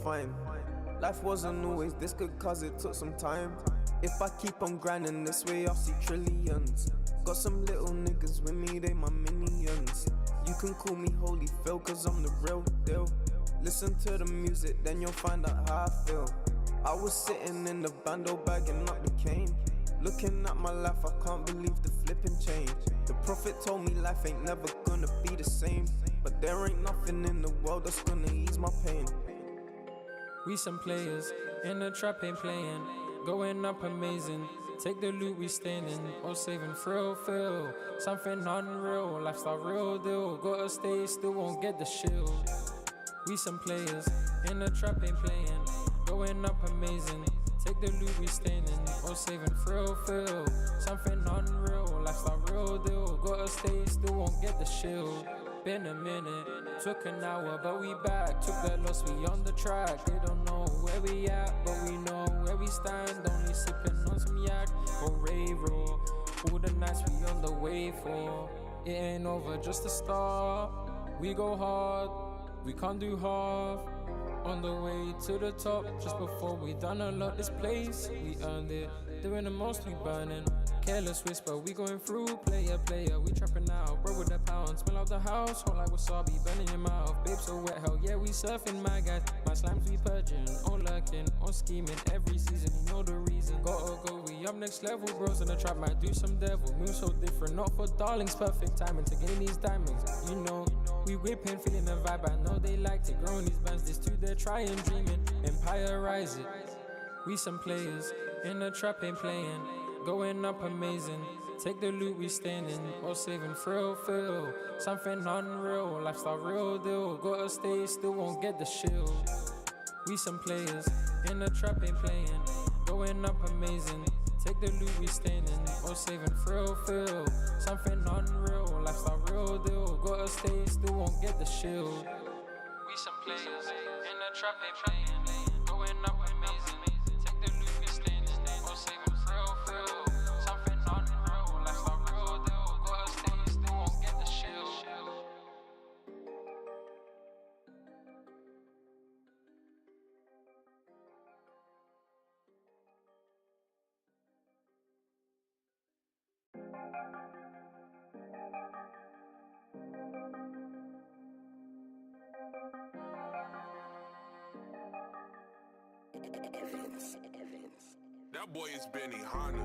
find. Life wasn't always this good cause it took some time. If I keep on grinding this way, I'll see trillions. Got some little niggas with me, they my minions. You can call me Holy Phil, cause I'm the real deal. Listen to the music, then you'll find out how I feel. I was sitting in the bando bagging up the cane. Looking at my life, I can't believe the flipping change. The prophet told me life ain't never gonna be the same, but there ain't nothing in the world that's gonna ease my pain. We some players, in the trap ain't playing, going up amazing. Take the loot we staying in, or saving thrill, feel something unreal, lifestyle real deal. Gotta stay still, won't get the shield. We some players, in the trap ain't playing, going up amazing. Take the loot we staying in, or saving thrill, feel something unreal, lifestyle real deal. Gotta stay still, won't get the shield. Been a minute, took an hour, but we back. Took that loss, we on the track. They don't know where we at, but we know where we stand. Only sipping on some yak or rave raw. All the nights we on the way for. It ain't over, just the start. We go hard, we can't do half. On the way to the top, just before we done a lot this place. We earned it, doing the most, we burning. Careless whisper, we going through, player, we trapping out. Bro with the pound, smell out the house, whole like wasabi, burning your mouth. Babe so wet, hell yeah, we surfing, my guys. My slimes we purging, on lurking, on scheming. Every season, you know the reason. Gotta go, we up next level, bros in the trap, might do some devil. Move so different, not for darlings, perfect timing to gain these diamonds. You know, we whipping, feeling the vibe, I know they liked it. Growing these bands, this too, they're trying, dreaming. Empire rise it. We some players, in the trap ain't playing, going up amazing. Take the loot we staying in, or saving thrill, feel something unreal, lifestyle real deal. Gotta stay still, won't get the shield. We some players, in the trap ain't playing, going up amazing. Take the loot we staying in, or saving thrill, feel something unreal, lifestyle real deal. Gotta stay still, won't get the shield. We some players, in the trap ain't playing, going up amazing. Take the loot we staying in, or saving thrill, feel something unreal, lifestyle real deal. Gotta stay still, won't get the shield. That boy is Benny Hanna.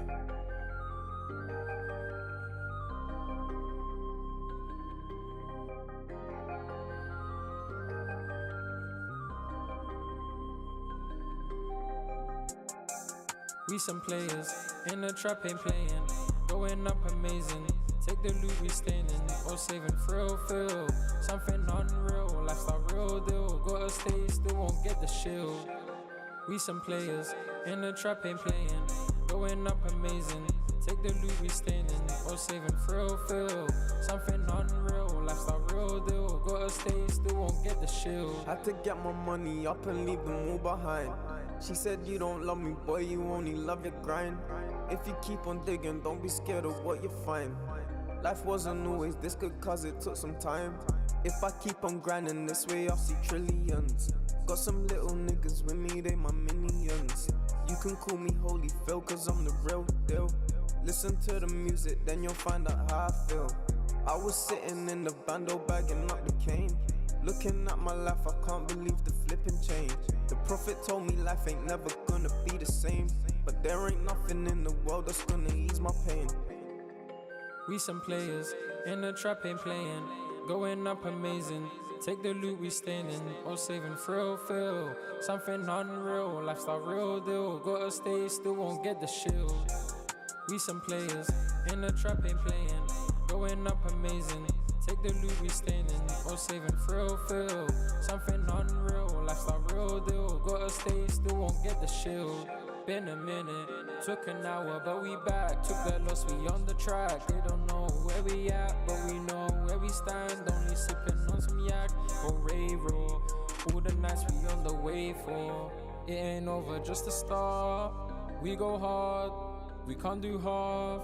We some players, in the trap ain't playing, going up amazing. Take the loot we staying in, or saving thrill, feel something unreal, lifestyle real deal. Gotta stay still, won't get the shield. We some players, in the trap ain't playing, going up amazing. Take the loot we staying in, or saving thrill, feel something unreal, lifestyle real deal. Gotta stay still, won't get the shield. Had to get my money up and leave them all behind. She said you don't love me, boy, you only love your grind. If you keep on digging, don't be scared of what you find. Life wasn't always this good cause it took some time. If I keep on grinding this way, I'll see trillions. Got some little niggas with me, they my minions. You can call me Holy Phil, cause I'm the real deal. Listen to the music, then you'll find out how I feel. I was sitting in the bando bagging up the cane. Looking at my life, I can't believe the flipping change. The prophet told me life ain't never gonna be the same, but there ain't nothing in the world that's gonna ease my pain. We some players, in the trap ain't playing, going up amazing. Take the loot we staying in, or saving thrill, feel something unreal, lifestyle real deal. Gotta stay still, won't get the shield. We some players, in the trap ain't playing, going up amazing. Take the loot we staying in, or saving thrill, feel something unreal, lifestyle real deal. Gotta stay still, won't get the shield. Been a minute, took an hour, but we back. Took that loss, we on the track. They don't know where we at, but we know where we stand. Only sipping on some yak or rave raw. All the nights we on the way for. It ain't over, just the start. We go hard, we can't do half.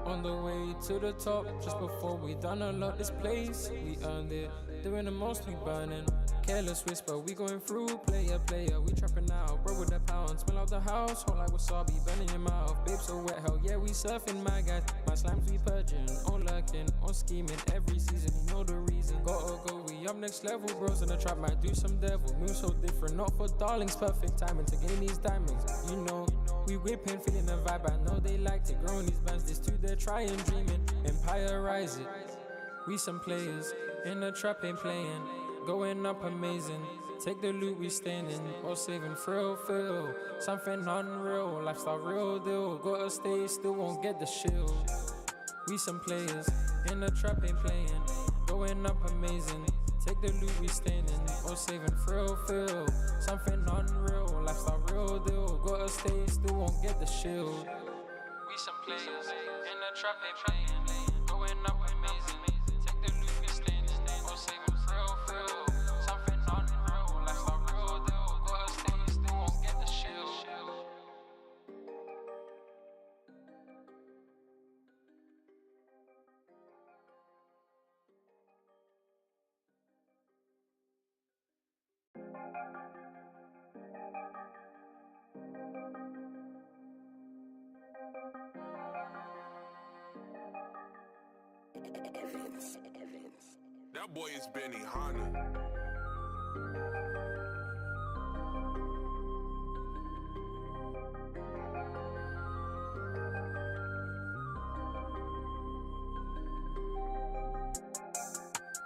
On the way to the top, just before we done a lot this place. We earned it, doing the most, we burning. Careless whisper, we going through, player, we trapping out, bro with the pound, smell out the house, hot like wasabi, burning your mouth, babe so wet, hell yeah, we surfing, my guys, my slimes we purging, on lurking, on scheming, every season, you know the reason, gotta go, we up next level, bros in the trap, might do some devil, move so different, not for darlings, perfect timing to gain these diamonds, you know, we whipping, feeling the vibe, I know they liked it, growing these bands, this too, they're trying, dreaming, empire rise it, we some players, in the trap ain't playing, going up amazing. Take the loot we standing, or saving thrill, feel something unreal, lifestyle real deal. Gotta stay still, won't get the shield. We some players, in the trap ain't playing, going up amazing. Take the loot we standing, or saving thrill, feel something unreal, lifestyle real deal. Gotta stay still, won't get the shield. We some players, in the trap ain't playing, going up amazing. Take the loot we standing, or saving thrill, feel something unreal, lifestyle real deal. Gotta stay still, won't get the shield. That boy is Benny Hanna.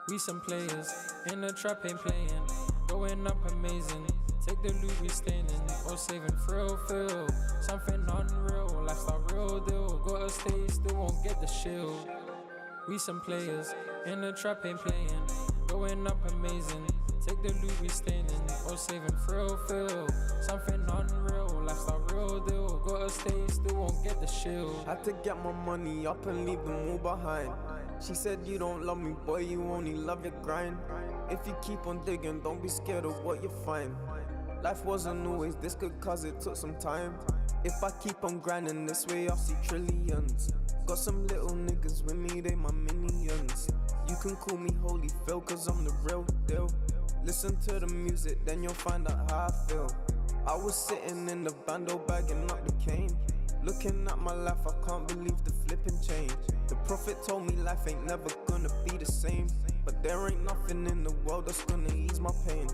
We some players, in the trap ain't playing, going up amazing. Take the loot we standing, or saving thrill, feel something unreal, lifestyle real deal. Gotta stay still, won't get the shield. We some players, in the trap ain't playing, going up amazing. Take the loot we standing, or saving thrill, feel something unreal, lifestyle real deal. Gotta stay still, won't get the shield. Had to get my money up and leave them all behind. She said you don't love me, boy, you only love your grind. If you keep on digging, don't be scared of what you find. Life wasn't always this good cause it took some time. If I keep on grinding this way, I'll see trillions. Got some little niggas with me, they my minions. You can call me Holy Phil cause I'm the real deal. Listen to the music, then you'll find out how I feel. I was sitting in the bando bagging up the cane. Looking at my life, I can't believe the flipping change. The prophet told me life ain't never gonna be the same, but there ain't nothing in the world that's gonna ease my pain.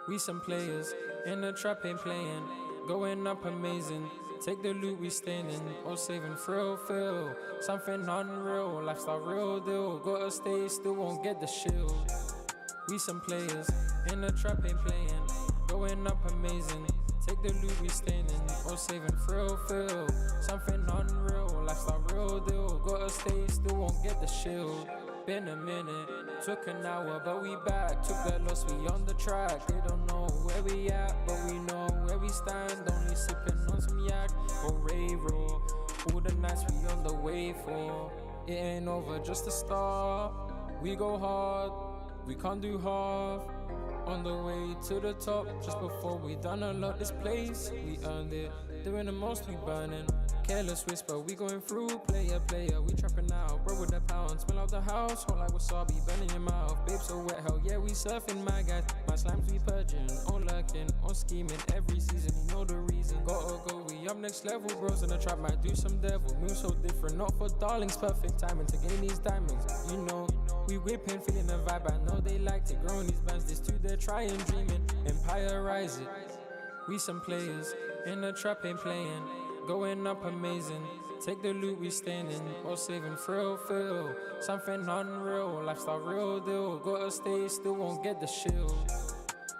We some players, in the trap ain't playing, going up amazing. Take the loot we standing, or saving thrill, feel something unreal, lifestyle real deal. Gotta stay still, won't get the shield. We some players, in the trap ain't playing, going up amazing. Take the loot we standing, or saving thrill, feel something unreal, lifestyle real deal. Gotta stay still, won't get the shield. Been a minute, took an hour, but we back. Took that loss, we on the track. They don't know where we at, but we know where we stand. Only sipping on some yak or Ray Raw. All the nights we on the way for. It ain't over, just the start. We go hard, we can't do half. On the way to the top, just before we done unlock this place. We earned it, doing the most, we burning. Careless whisper, we going through, player, we trapping out, bro with the pound, smell out the house, hot like wasabi, burning your mouth, babe so wet, hell yeah, we surfing, my guys, my slimes we purging, on lurking, on scheming, every season, you know the reason, gotta go, we up next level, bros in the trap, might do some devil, move so different, not for darlings, perfect timing to gain these diamonds, you know, we whipping, feeling the vibe, I know they liked it, growing these bands, this too, they're trying, dreaming, empire rise it, we some players, in the trap ain't playing, going up amazing. Take the loot we standing, or saving thrill, feel something unreal, lifestyle real deal. Gotta stay still, won't get the shield.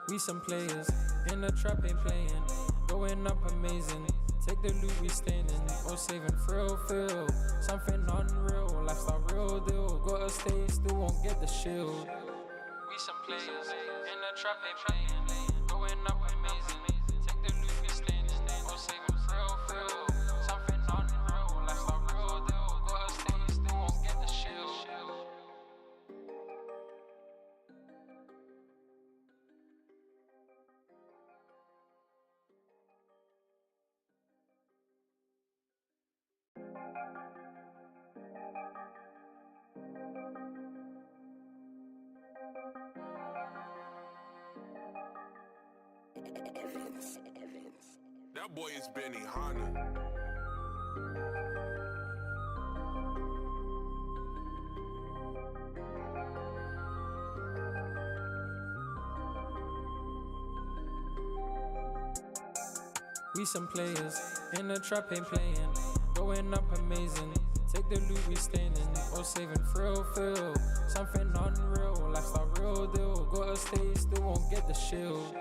We some players, in the trap ain't playing, going up amazing. Take the loot we standing, or saving thrill, feel something unreal, lifestyle real deal. Gotta stay still, won't get the shield. We some players, in the trap ain't playing, going up amazing. Take the loot we standing, or saving thrill, feel something unreal, lifestyle real deal. Gotta stay still, won't get the shield. That boy is Benny Hanna. We some players in the trap ain't playing, going up amazing. Take the loot we staying in, or saving frill, feel something unreal, lifestyle real deal. Gotta stay, still won't get the shield.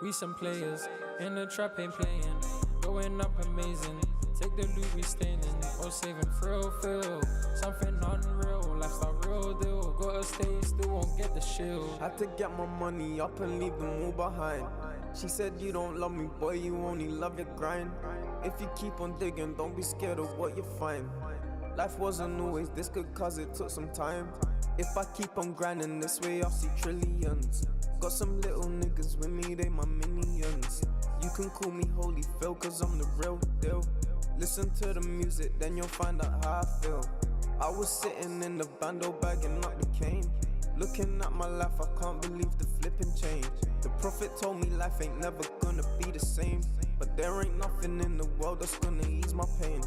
We some players in the trap ain't playing, going up amazing. Take the loot we staying in, or saving frill, feel something unreal, lifestyle real deal. Gotta stay, still won't get the shield. Had to get my money up and leave them all behind. She said you don't love me, boy, you only love your grind. If you keep on digging, don't be scared of what you find. Life wasn't always this good cause it took some time. If I keep on grinding this way, I'll see trillions. Got some little niggas with me, they my minions. You can call me holy Phil cause I'm the real deal. Listen to the music, then you'll find out how I feel. I was sitting in the bando bagging up the cane. Looking at my life, I can't believe the flipping change. The prophet told me life ain't never gonna be the same, but there ain't nothing in the world that's gonna ease my pain.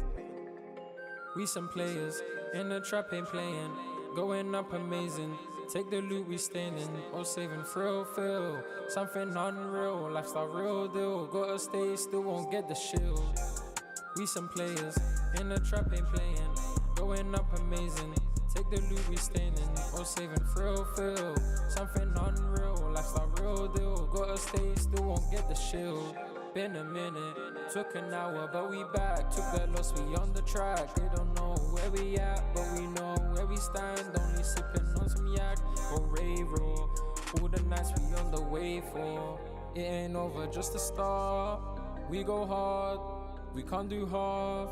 We some players in the trap ain't playing, going up amazing. Take the loot we staying in, or saving frill, feel something unreal, lifestyle real deal. Gotta stay, still won't get the shield. We some players in the trap ain't playing, going up amazing. Take the loot we staying in, or saving frill, feel something unreal, lifestyle real deal. Gotta stay, still won't get the shield. Been a minute, took an hour, but we back. Took that loss, we on the track. They don't know where we at, but we know where we stand. Only sipping on some yak or Ray Raw. All the nights we on the way for. It ain't over, just the start. We go hard, we can't do half.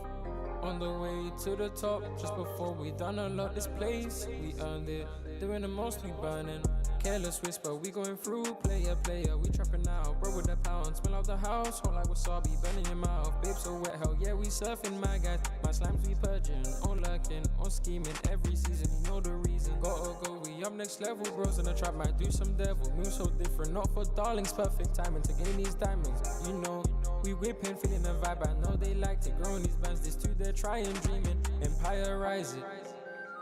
On the way to the top, just before we done a lot this place. We earned it, doing the most, we burning. Careless whisper, we going through, player, we trapping out. Bro with the pound, smell out the house, whole like wasabi, burning your mouth. Babe so wet, hell yeah, we surfing, my guys. My slimes we purging, on lurking, on scheming. Every season, you know the reason. Gotta go, we up next level, bros in the trap, might do some devil. Move so different, not for darlings, perfect timing to gain these diamonds. You know, we whipping, feeling the vibe, I know they liked it. Growing these bands, this too, they're trying, dreaming. Empire rise it.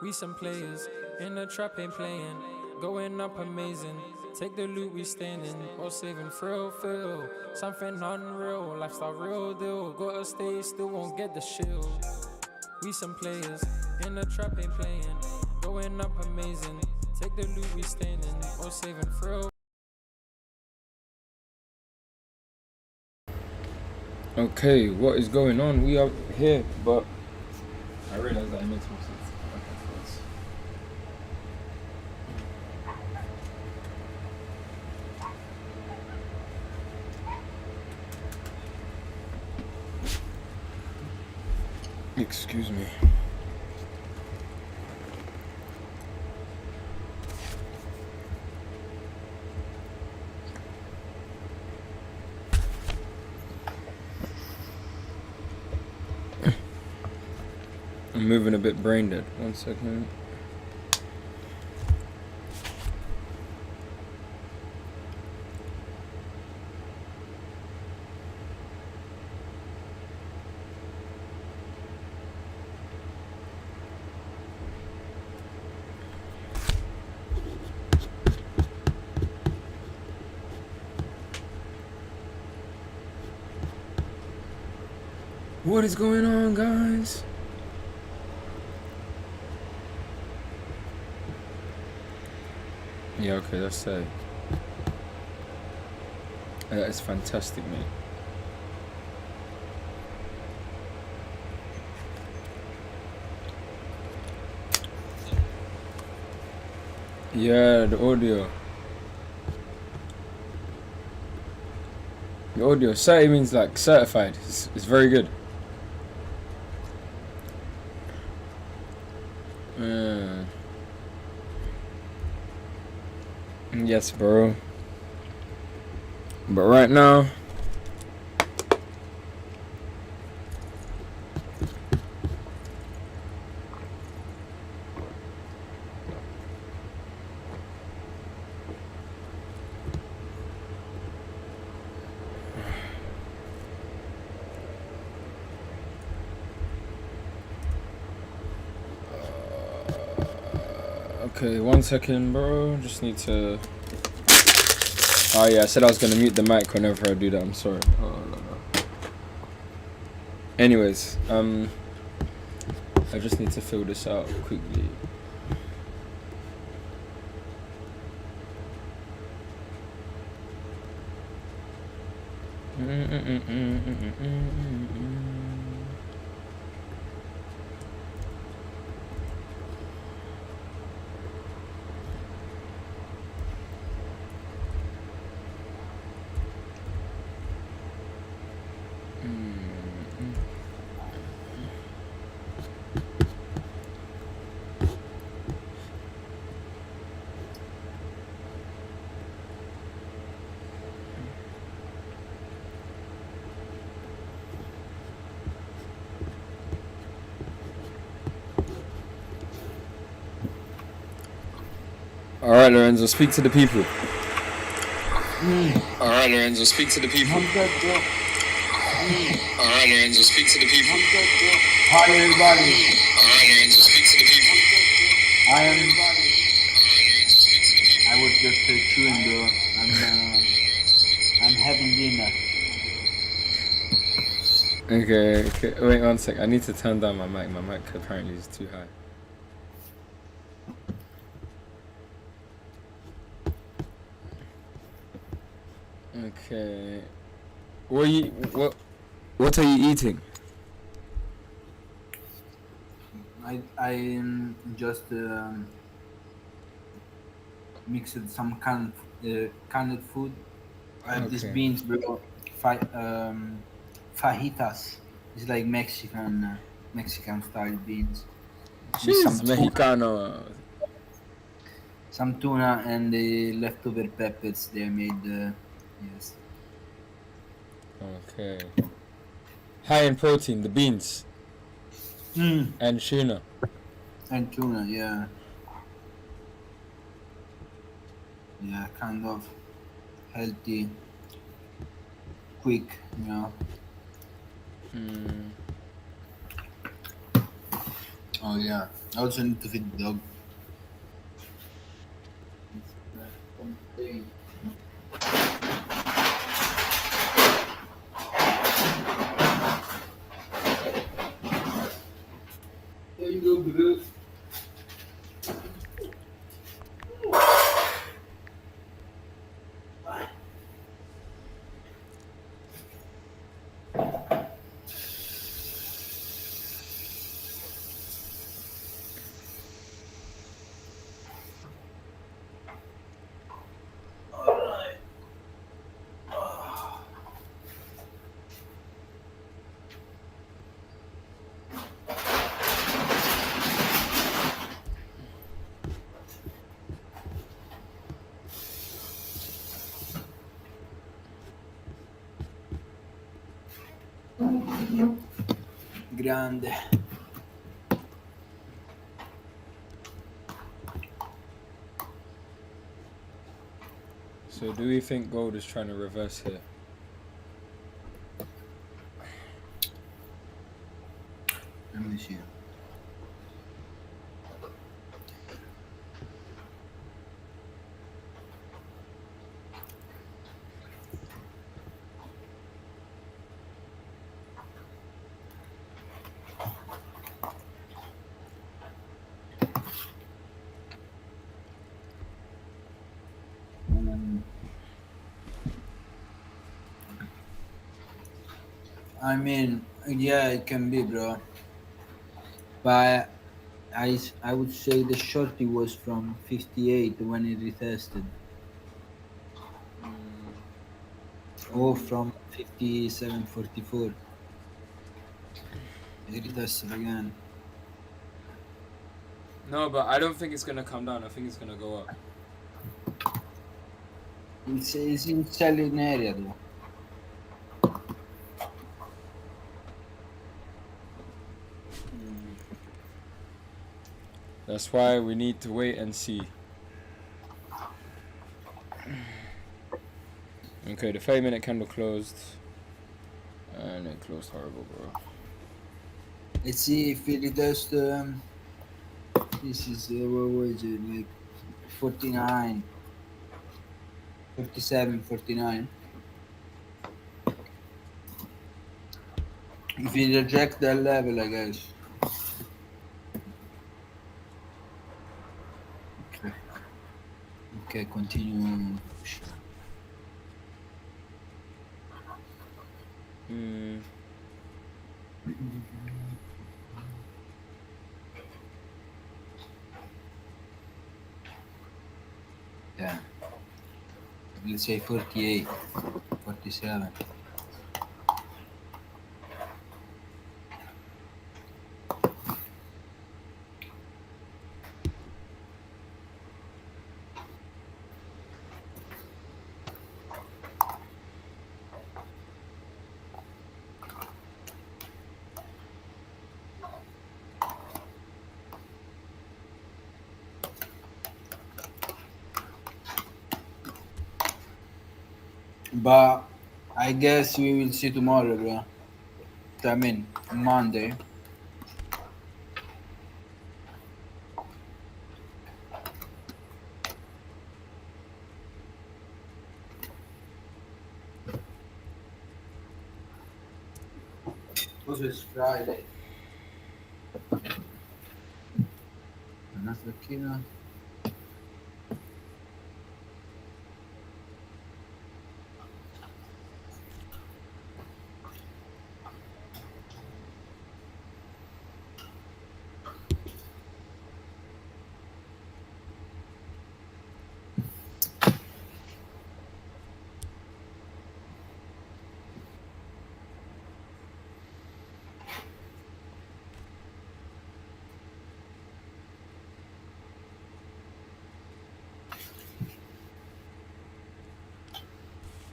We some players, in the trap ain't playing, going up amazing. Take the loot we staying in, or saving frill, feel something unreal, lifestyle real deal. Gotta stay, still won't get the shield. We some players, in the trap ain't playing, going up amazing. Take the loot we staying in, or saving frill. Okay, what is going on? We are here, but I realize that it makes more sense. Excuse me. I'm moving a bit brain dead. 1 second. What is going on, guys? Yeah, okay, that's sad. That is fantastic, mate. Yeah, the audio. The audio. Certi means like certified. It's very good. Yes, bro. But right now, Okay, 1 second, bro. Just need to. Oh yeah, I said I was gonna mute the mic whenever I do that. I'm sorry. Oh no. Anyways, I just need to fill this out quickly. Alright, Lorenzo, speak to the people. Alright, Lorenzo, speak to the people. Alright, Lorenzo, speak to the people. Hi everybody. Alright, Lorenzo, speak to the people. I was just chewing, bro. I'm having dinner. Okay. Wait 1 sec. I need to turn down my mic. My mic apparently is too high. Okay. What are you eating? I just mixed some canned food. I have these Okay. beans, bro. Fajitas. It's like Mexican style beans. With Jeez, Mexicano. some tuna and the leftover peppers they made. Yes. Okay. High in protein, the beans. And tuna. And tuna, yeah. Yeah, kind of healthy, quick, you know. Oh yeah. I also need to feed the dog. There you go, bro. Grande. So do we think gold is trying to reverse here? Let me see. I mean, yeah, it can be, bro. But I would say the shorty was from 58 when it retested. Or from 57.44. It retested again. No, but I don't think it's gonna come down. I think it's gonna go up. It's in selling area though. That's why we need to wait and see. Okay, the 5-minute candle closed. And it closed horrible, bro. Let's see if it does the This is what was it, like 49, 47, 49. If you reject that level, I guess. Okay. Okay, continue. Hmm. Yeah. Let's say 48, 47. But I guess we will see tomorrow, bro. I mean, Monday. Also, it's Friday. Another killer.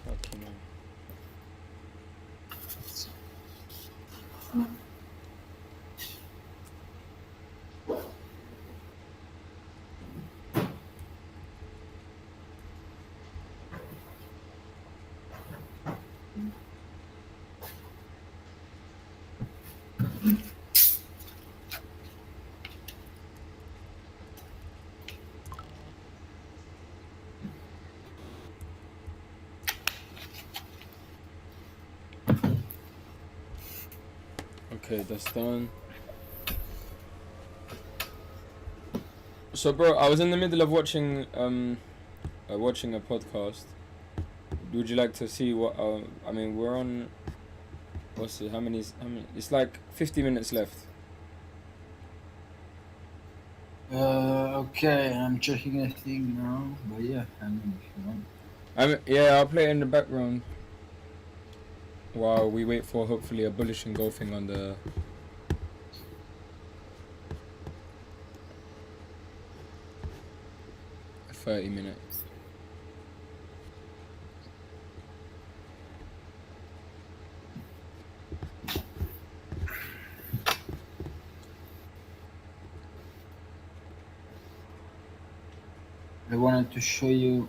Fucking hell. Okay, that's done. So, bro, I was in the middle of watching watching a podcast. Would you like to see what? I mean, we're on. What's it? How many? It's like 50 minutes left. Okay, I'm checking a thing now. But yeah, I mean, if you want. Yeah, I'll play it in the background while we wait for hopefully a bullish engulfing on the. $30. I wanted to show you.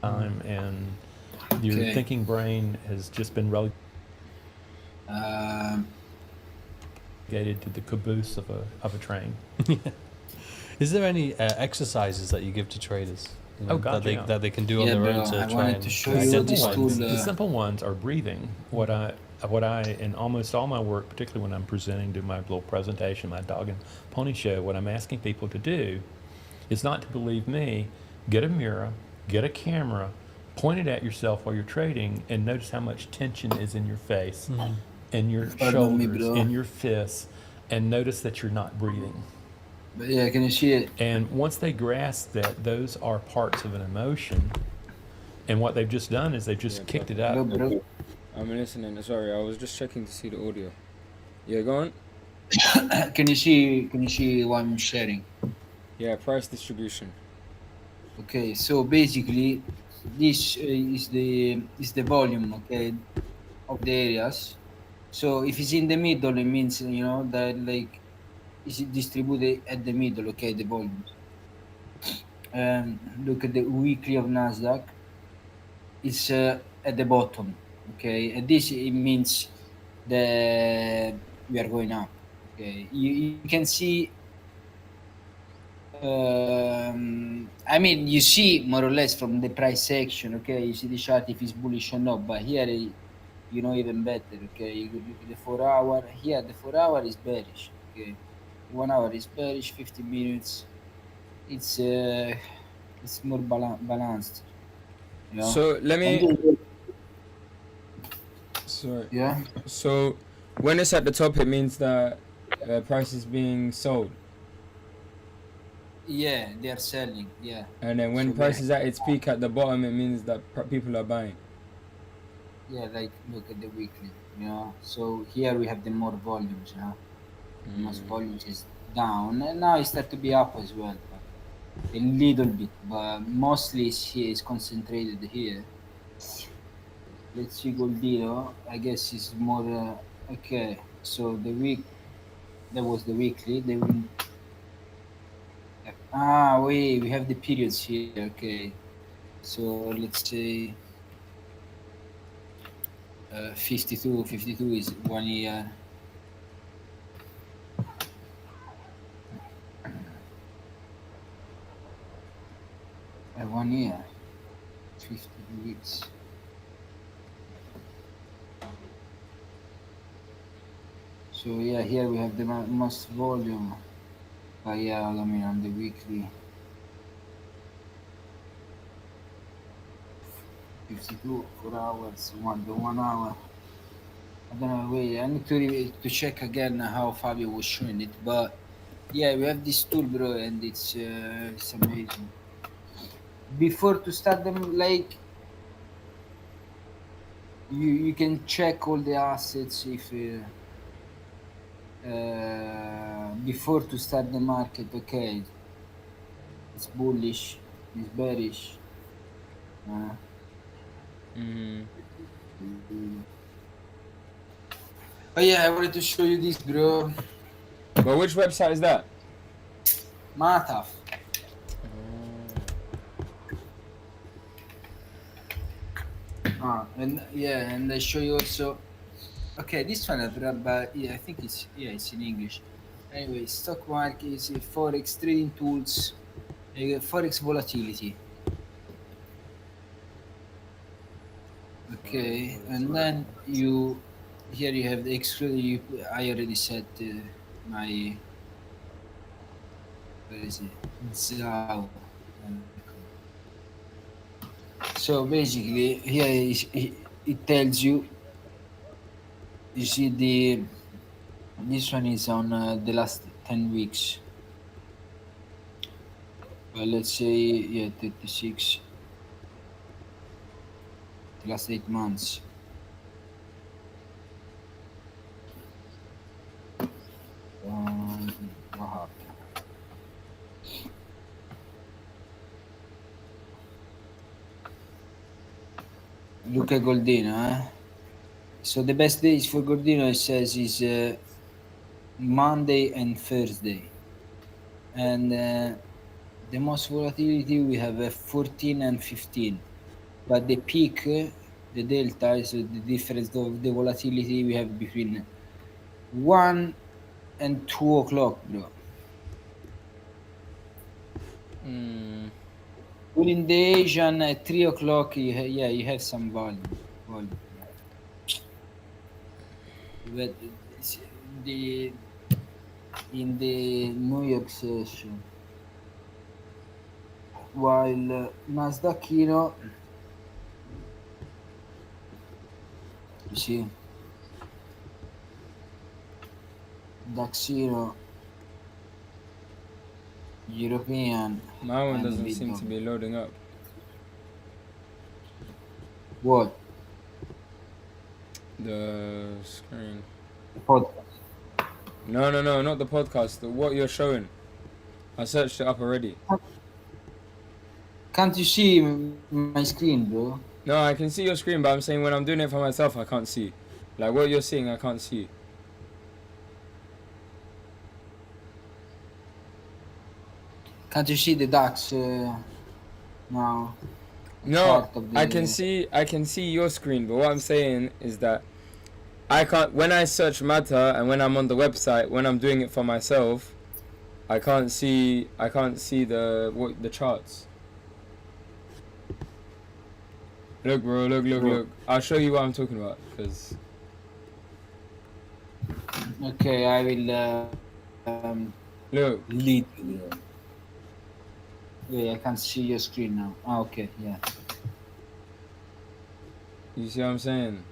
Time, and your Okay. thinking brain has just been relegated Um, to the caboose of a train. Is there any exercises that you give to traders? You know, Oh, God, that yeah. they can do on Yeah, their bro, own to I try wanted and to show The you simple this ones, tool. the simple ones are breathing. What I in almost all my work, particularly when I'm presenting to my little presentation, my dog and pony show, what I'm asking people to do is not to believe me. Get a mirror, get a camera, point it at yourself while you're trading, and notice how much tension is in your face, in your Pardon me, shoulders, bro. in your fists, and notice that you're not breathing. But yeah, can you see it? And once they grasp that those are parts of an emotion, and what they've just done is they've just Yeah, kicked it Bro, up. bro. I'm listening. Sorry, I was just checking to see the audio. Yeah, go on. Can you see? Can you see what I'm sharing? Yeah, price distribution. Okay, so basically, this is the volume, okay, of the areas. So if it's in the middle, it means that like it's distributed at the middle, okay, the volumes. Look at the weekly of Nasdaq. is at the bottom. Okay, and this it means that we are going up. Okay, you can see. I mean, you see more or less from the price section. Okay, you see the chart if it's bullish or not. But here, you know even better. Okay, you could look at the 4 hour. Here, the 4 hour is bearish. Okay, 1 hour is bearish. 50 minutes. It's uh, it's more balanced. You know, So let and me. Sorry. yeah. So when it's at the top, it means that price is being sold, Yeah, they are selling. Yeah. and then when So price we're is at its peak at the bottom, it means that people are buying. yeah, like look at the weekly. You know. So here we have the more volumes. You know, the most volumes is down, and now it start to be up as well, but a little bit. But mostly is concentrated here. Let's see Goldino. I guess it's more okay. So the week that was the weekly. They will wait. We have the periods here. Okay. So let's say 52. 52 is 1 year. 1 year. 52 weeks. So yeah, here we have the most volume. Yeah, I mean on the weekly. 52 4 hours, 1 hour. I don't know. Wait, I need to check again how Fabio was showing it, but yeah, we have this tool, bro, and it's amazing. Before to start them, like you can check all the assets if before to start the market. Okay, it's bullish, it's bearish. Uh, Mm. oh yeah, I wanted to show you this, bro. But which website is that? Mataf. And yeah, and I show you also. Okay, this one, but yeah, I think it's in English. Anyway, stock market is forex trading tools, forex volatility. Okay, and then here you have the exclude. I already set my where is it? Zao. So basically, here it tells you. You see the this one is on the last 10 weeks. Well, let's say yeah, 36. The last 8 months. What happened? Look at Goldino, eh? So the best days for Goldino, it says, is Monday and Thursday. And the most volatility we have 14 and 15. But the peak, the delta, is the difference of the volatility we have between 1 and 2 o'clock, bro. Mm. During the Asian at 3 o'clock, you have some volume. But the in the New York session, while Nasdaqino, you see, Daxino, European, My one and a doesn't bit seem to of be loading up. what? The screen. The podcast. No, not the podcast. What you're showing. I searched it up already. Can't you see my screen, bro? No, I can see your screen, but I'm saying when I'm doing it for myself, I can't see. Like what you're seeing, I can't see. Can't you see the DAX now? No, part of I can the. see your screen, but what I'm saying is that I can't, when I search matter and when I'm on the website, when I'm doing it for myself, I can't see the charts. Look, bro, look. I'll show you what I'm talking about, cause Okay, I will look, lead you there. Yeah, I can see your screen now. Ah, okay, yeah. you see what I'm saying?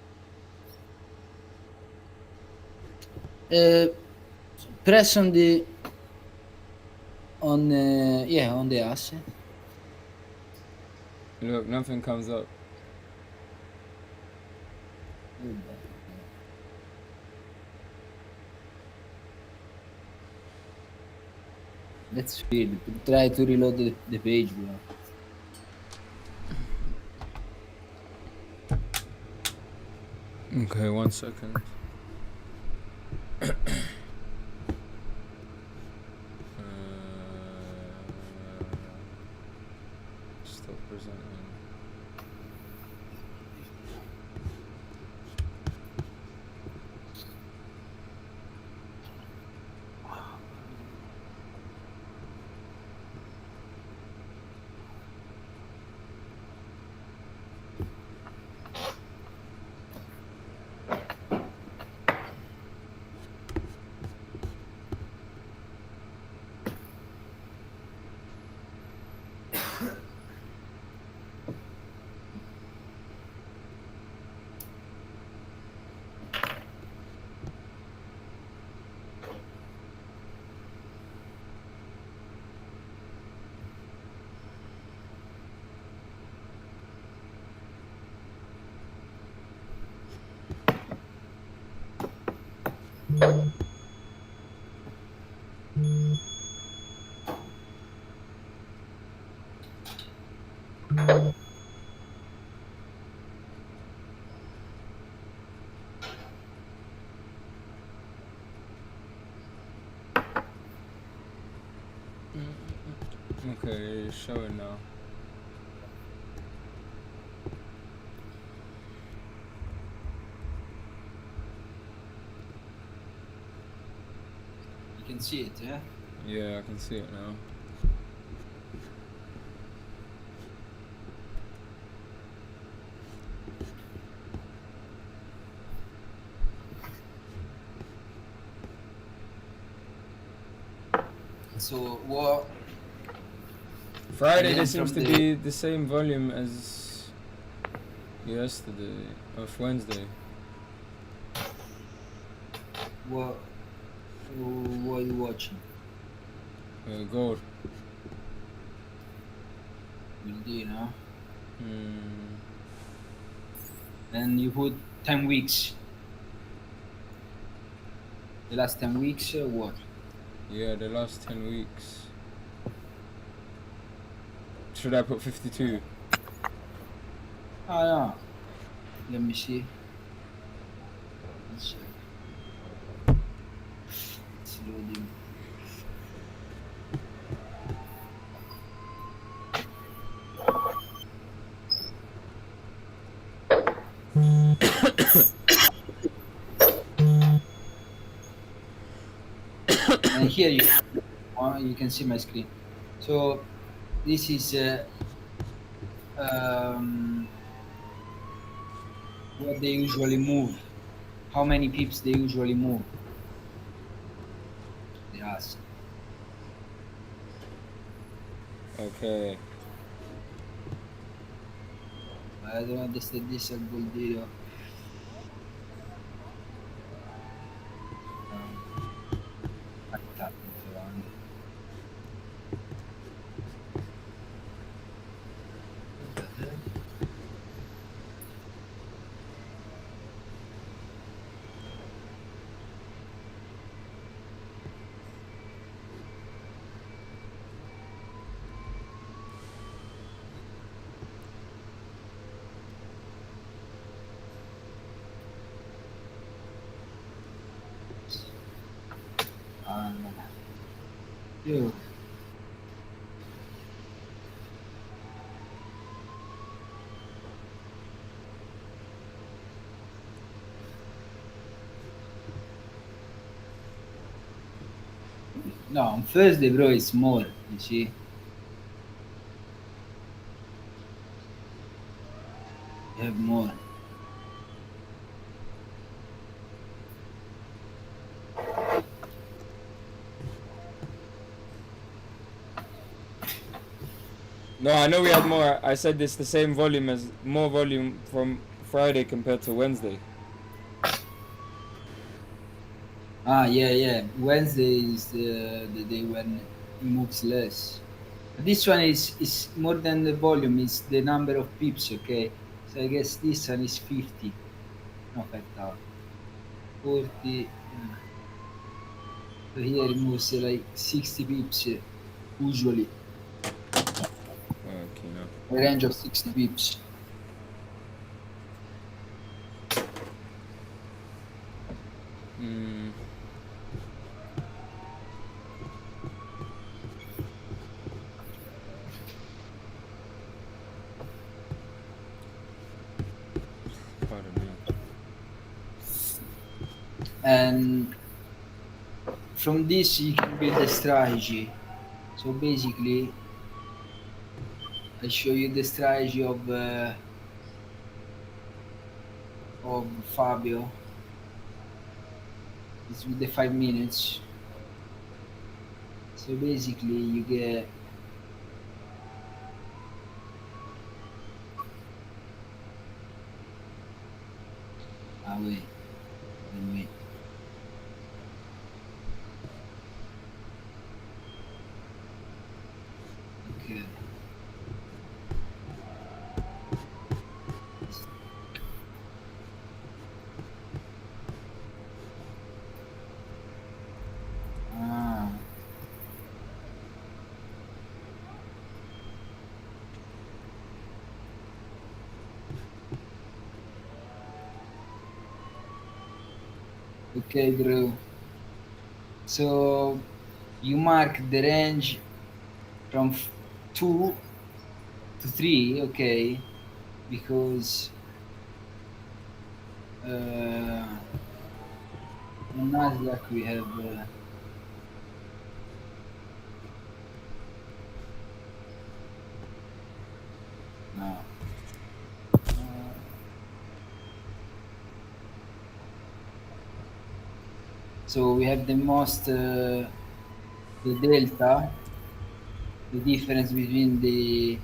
Uh, Press on the on the asset. Look, nothing comes up. That's weird. Try to reload the page, bro. Okay, 1 second. Stop presenting. Okay, it's showing now. You can see it, yeah. Yeah, I can see it now. So what? Friday, Again there seems from to the- be the same volume as yesterday, of Wednesday. What? What are you watching? Gold. Will do, you know. Hmm. And you put 10 weeks. The last 10 weeks, what? Yeah, the last 10 weeks. Should I put 52? Ah, yeah. Let me see. Let's check. It's loading. And here you can see my screen. So this is what they usually move. How many pips they usually move? They ask. Okay. I don't understand this good video. I tap it around. Yeah. No, on Thursday, bro, it's more. You see. You have more. No, I know we had more. I said it's the same volume as more volume from Friday compared to Wednesday. Ah, yeah, yeah. Wednesday is the day when it moves less. This one is more than the volume. It's the number of pips. Okay. So I guess this one is 50. No, 5,000. 40. So here it moves like 60 pips usually. Okay, no. A range of 60 pips. Mm. Pardon me. And from this you can build a strategy. So basically, I show you the strategy of Fabio. It's with the 5 minutes. So basically, you get wait, wait. Okay. Ah, okay, bro. So you mark the range from 2 to 3, okay? Because on Nasdaq we have no. So we have the most the delta, the difference between the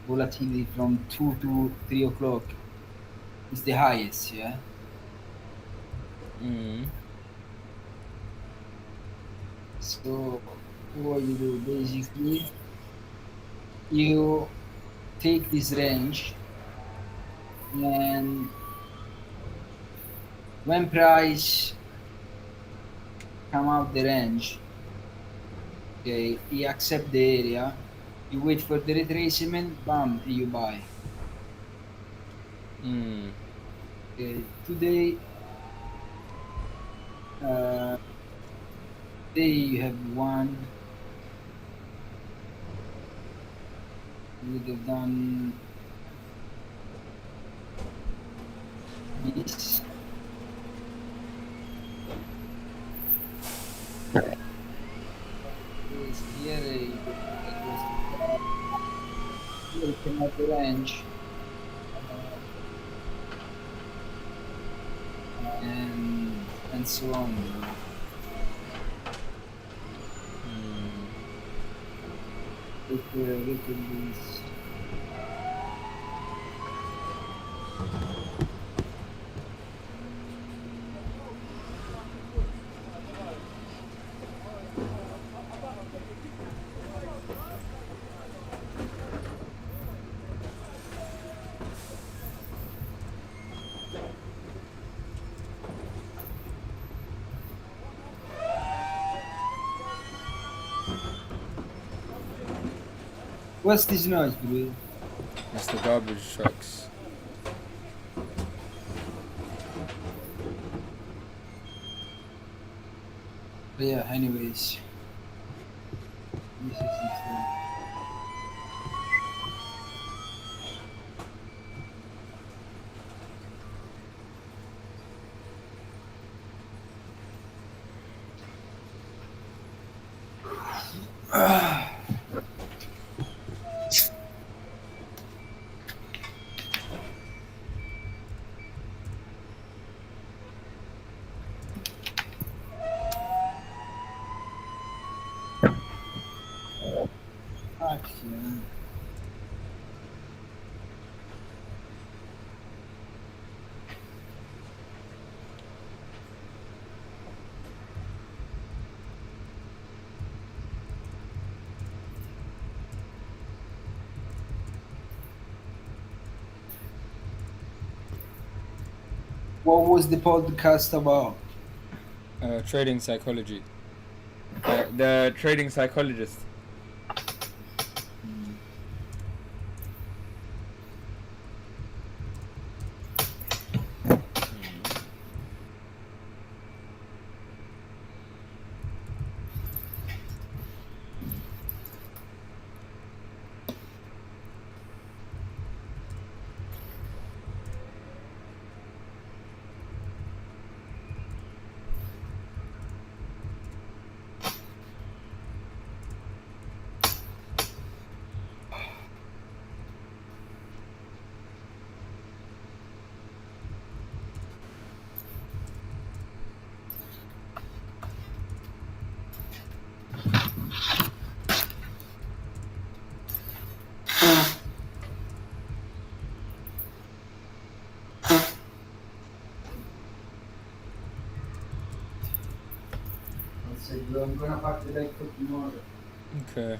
volatility from 2 to 3 o'clock is the highest, yeah. Mm. So what you do basically, you take this range, and when price come out the range, okay, you accept the area, you wait for the retracement, bam, and you buy. Mm. Okay, today uh, today you have one. You would have done this. Is here you can have the range, and so on. Look at this. What's this noise, bro? It's the garbage trucks. But yeah, anyways. This is it. Fuck yeah. What was the podcast about? Trading psychology. The trading psychologist. I'm gonna pack the bag for tomorrow. Okay.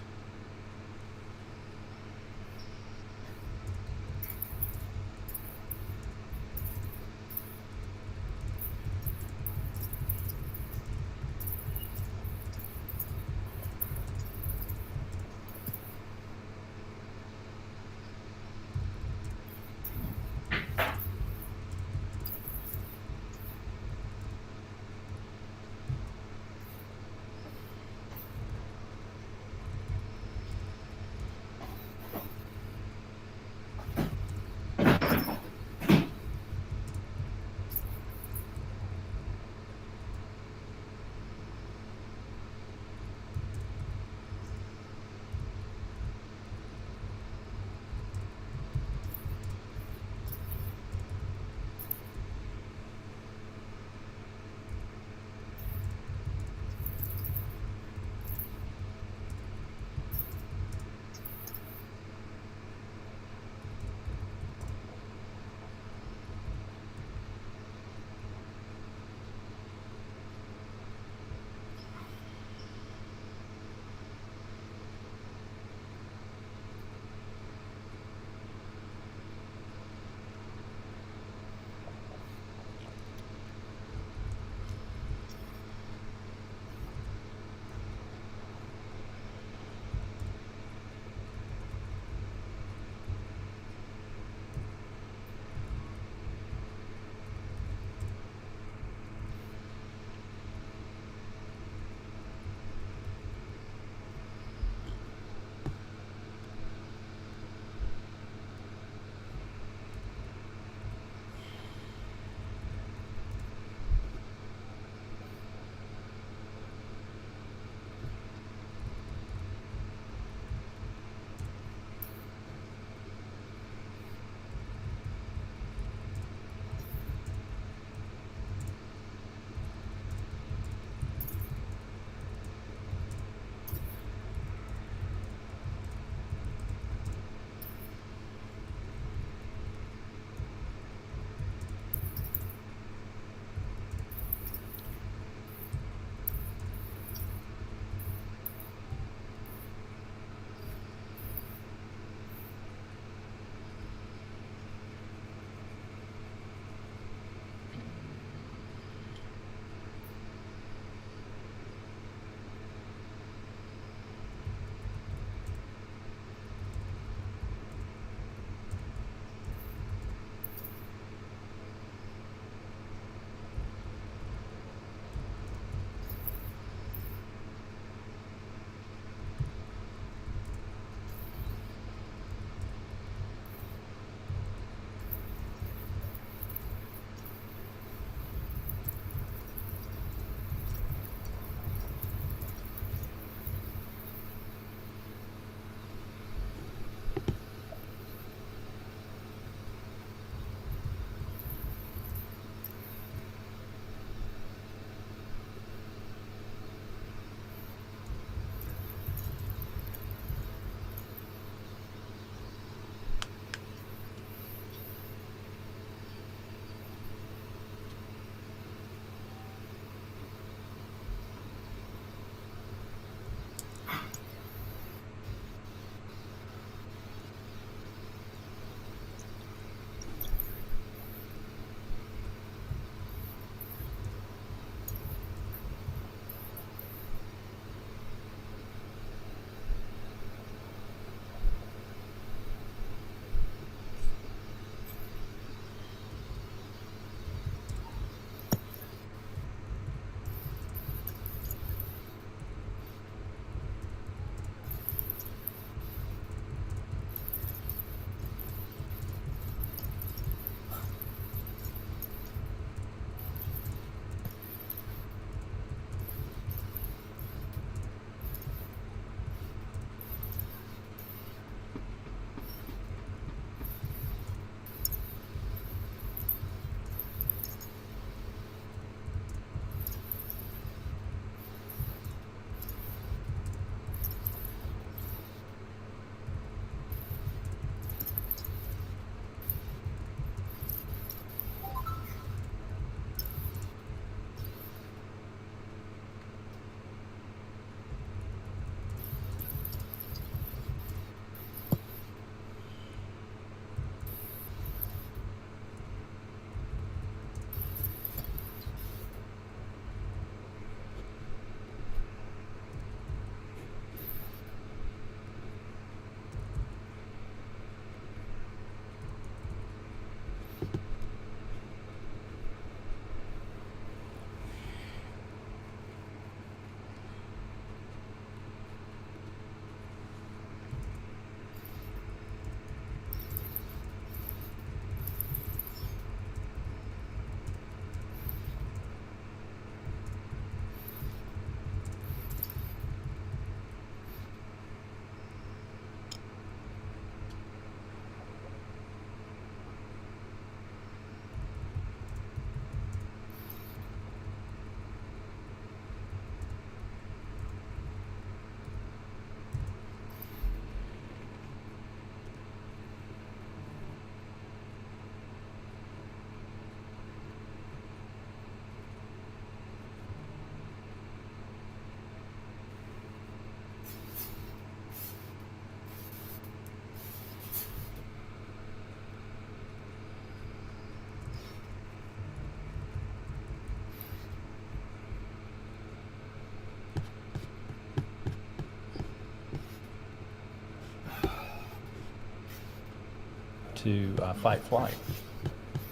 into fight flight.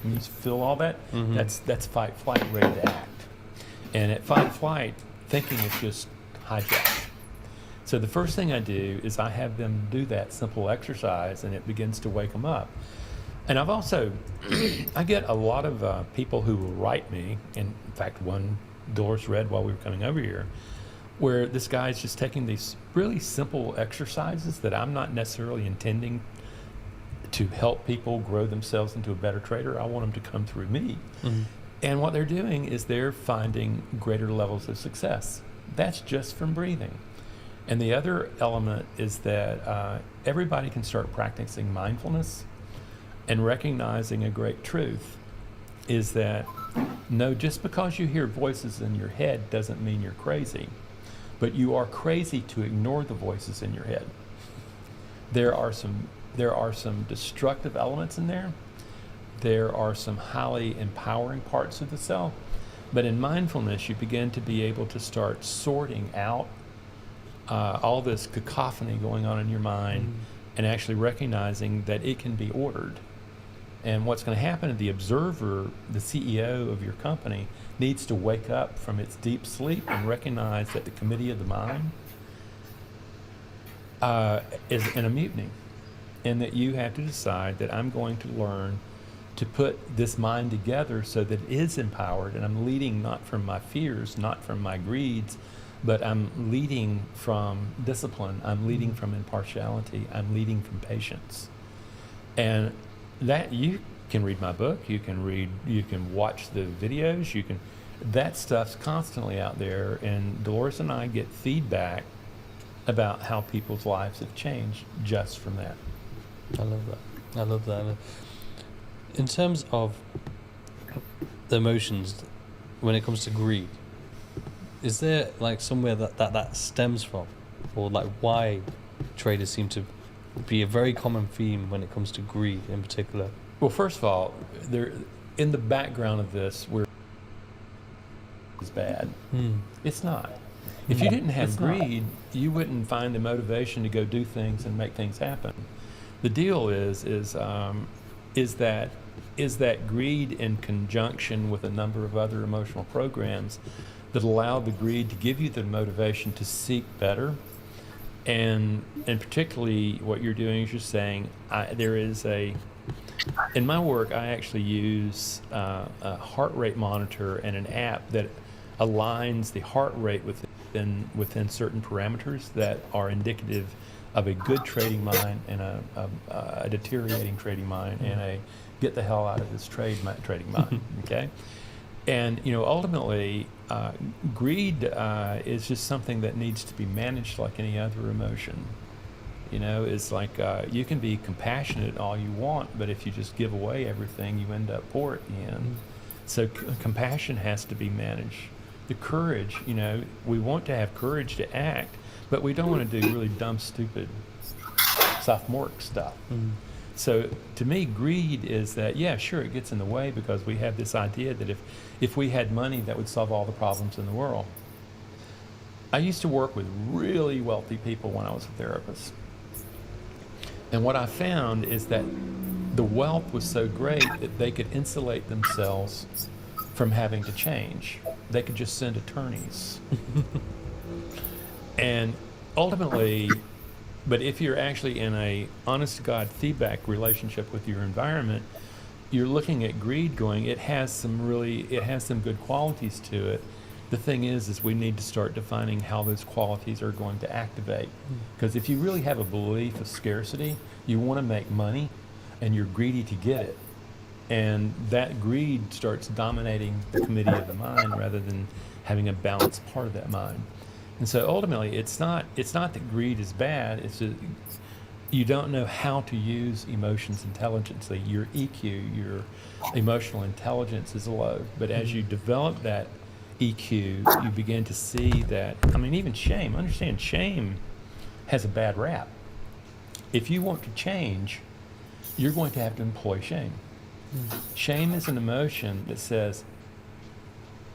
You feel all that? Mm-hmm. That's fight flight, ready to act. And at fight flight, thinking is just hijacked. So the first thing I do is I have them do that simple exercise, and it begins to wake them up. And I've also, I get a lot of people who will write me, and in fact one Dolores read while we were coming over here, where this guy's just taking these really simple exercises that I'm not necessarily intending to help people grow themselves into a better trader. I want them to come through me. Mm-hmm. And what they're doing is they're finding greater levels of success. That's just from breathing. And the other element is that everybody can start practicing mindfulness, and recognizing a great truth is that no, just because you hear voices in your head doesn't mean you're crazy, but you are crazy to ignore the voices in your head. There are some destructive elements in there. There are some highly empowering parts of the self, but in mindfulness you begin to be able to start sorting out all this cacophony going on in your mind, and actually recognizing that it can be ordered. And what's going to happen is the observer, the CEO of your company, needs to wake up from its deep sleep and recognize that the committee of the mind is in a mutiny, and that you have to decide that I'm going to learn to put this mind together so that it is empowered, and I'm leading not from my fears, not from my greeds, but I'm leading from discipline, I'm leading from impartiality, I'm leading from patience. And that, you can read my book, you can watch the videos, that stuff's constantly out there, and Dolores and I get feedback about how people's lives have changed just from that. I love that. In terms of the emotions, when it comes to greed, is there like somewhere that stems from, or like why traders seem to be a very common theme when it comes to greed in particular? Well, first of all, there in the background of this, where is bad. It's not. If you didn't have greed, you wouldn't find the motivation to go do things and make things happen. The deal is that greed in conjunction with a number of other emotional programs that allow the greed to give you the motivation to seek better. And particularly what you're doing is you're saying, in my work, I actually use a heart rate monitor and an app that aligns the heart rate within certain parameters that are indicative of a good trading mind and a deteriorating trading mind and a get the hell out of this trading mind, okay? And, ultimately, greed is just something that needs to be managed like any other emotion. It's like you can be compassionate all you want, but if you just give away everything, you end up poor at the end. So compassion has to be managed. The courage, we want to have courage to act, but we don't want to do really dumb, stupid, sophomoric stuff. So to me, greed is that, yeah, sure, it gets in the way because we have this idea that if we had money, that would solve all the problems in the world. I used to work with really wealthy people when I was a therapist. And what I found is that the wealth was so great that they could insulate themselves from having to change. They could just send attorneys. And ultimately, but if you're actually in a honest-to-God feedback relationship with your environment, you're looking at greed going, it has some good qualities to it. The thing is we need to start defining how those qualities are going to activate. Because if you really have a belief of scarcity, you want to make money, and you're greedy to get it. And that greed starts dominating the committee of the mind rather than having a balanced part of that mind. And so ultimately, it's not that greed is bad, it's just you don't know how to use emotions intelligently. Your EQ, your emotional intelligence is low. But as you develop that EQ, you begin to see that, even shame, understand shame has a bad rap. If you want to change, you're going to have to employ shame. Shame is an emotion that says,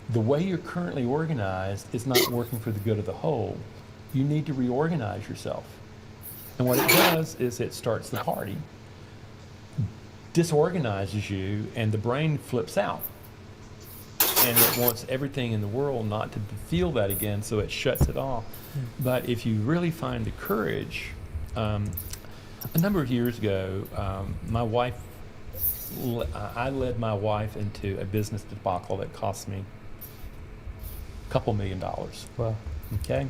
the way you're currently organized is not working for the good of the whole. You need to reorganize yourself. And what it does is it starts the party. disorganizes you, and the brain flips out. And it wants everything in the world not to feel that again, so it shuts it off. But if you really find the courage, a number of years ago, I led my wife into a business debacle that cost me a couple $1 million. Wow. Okay?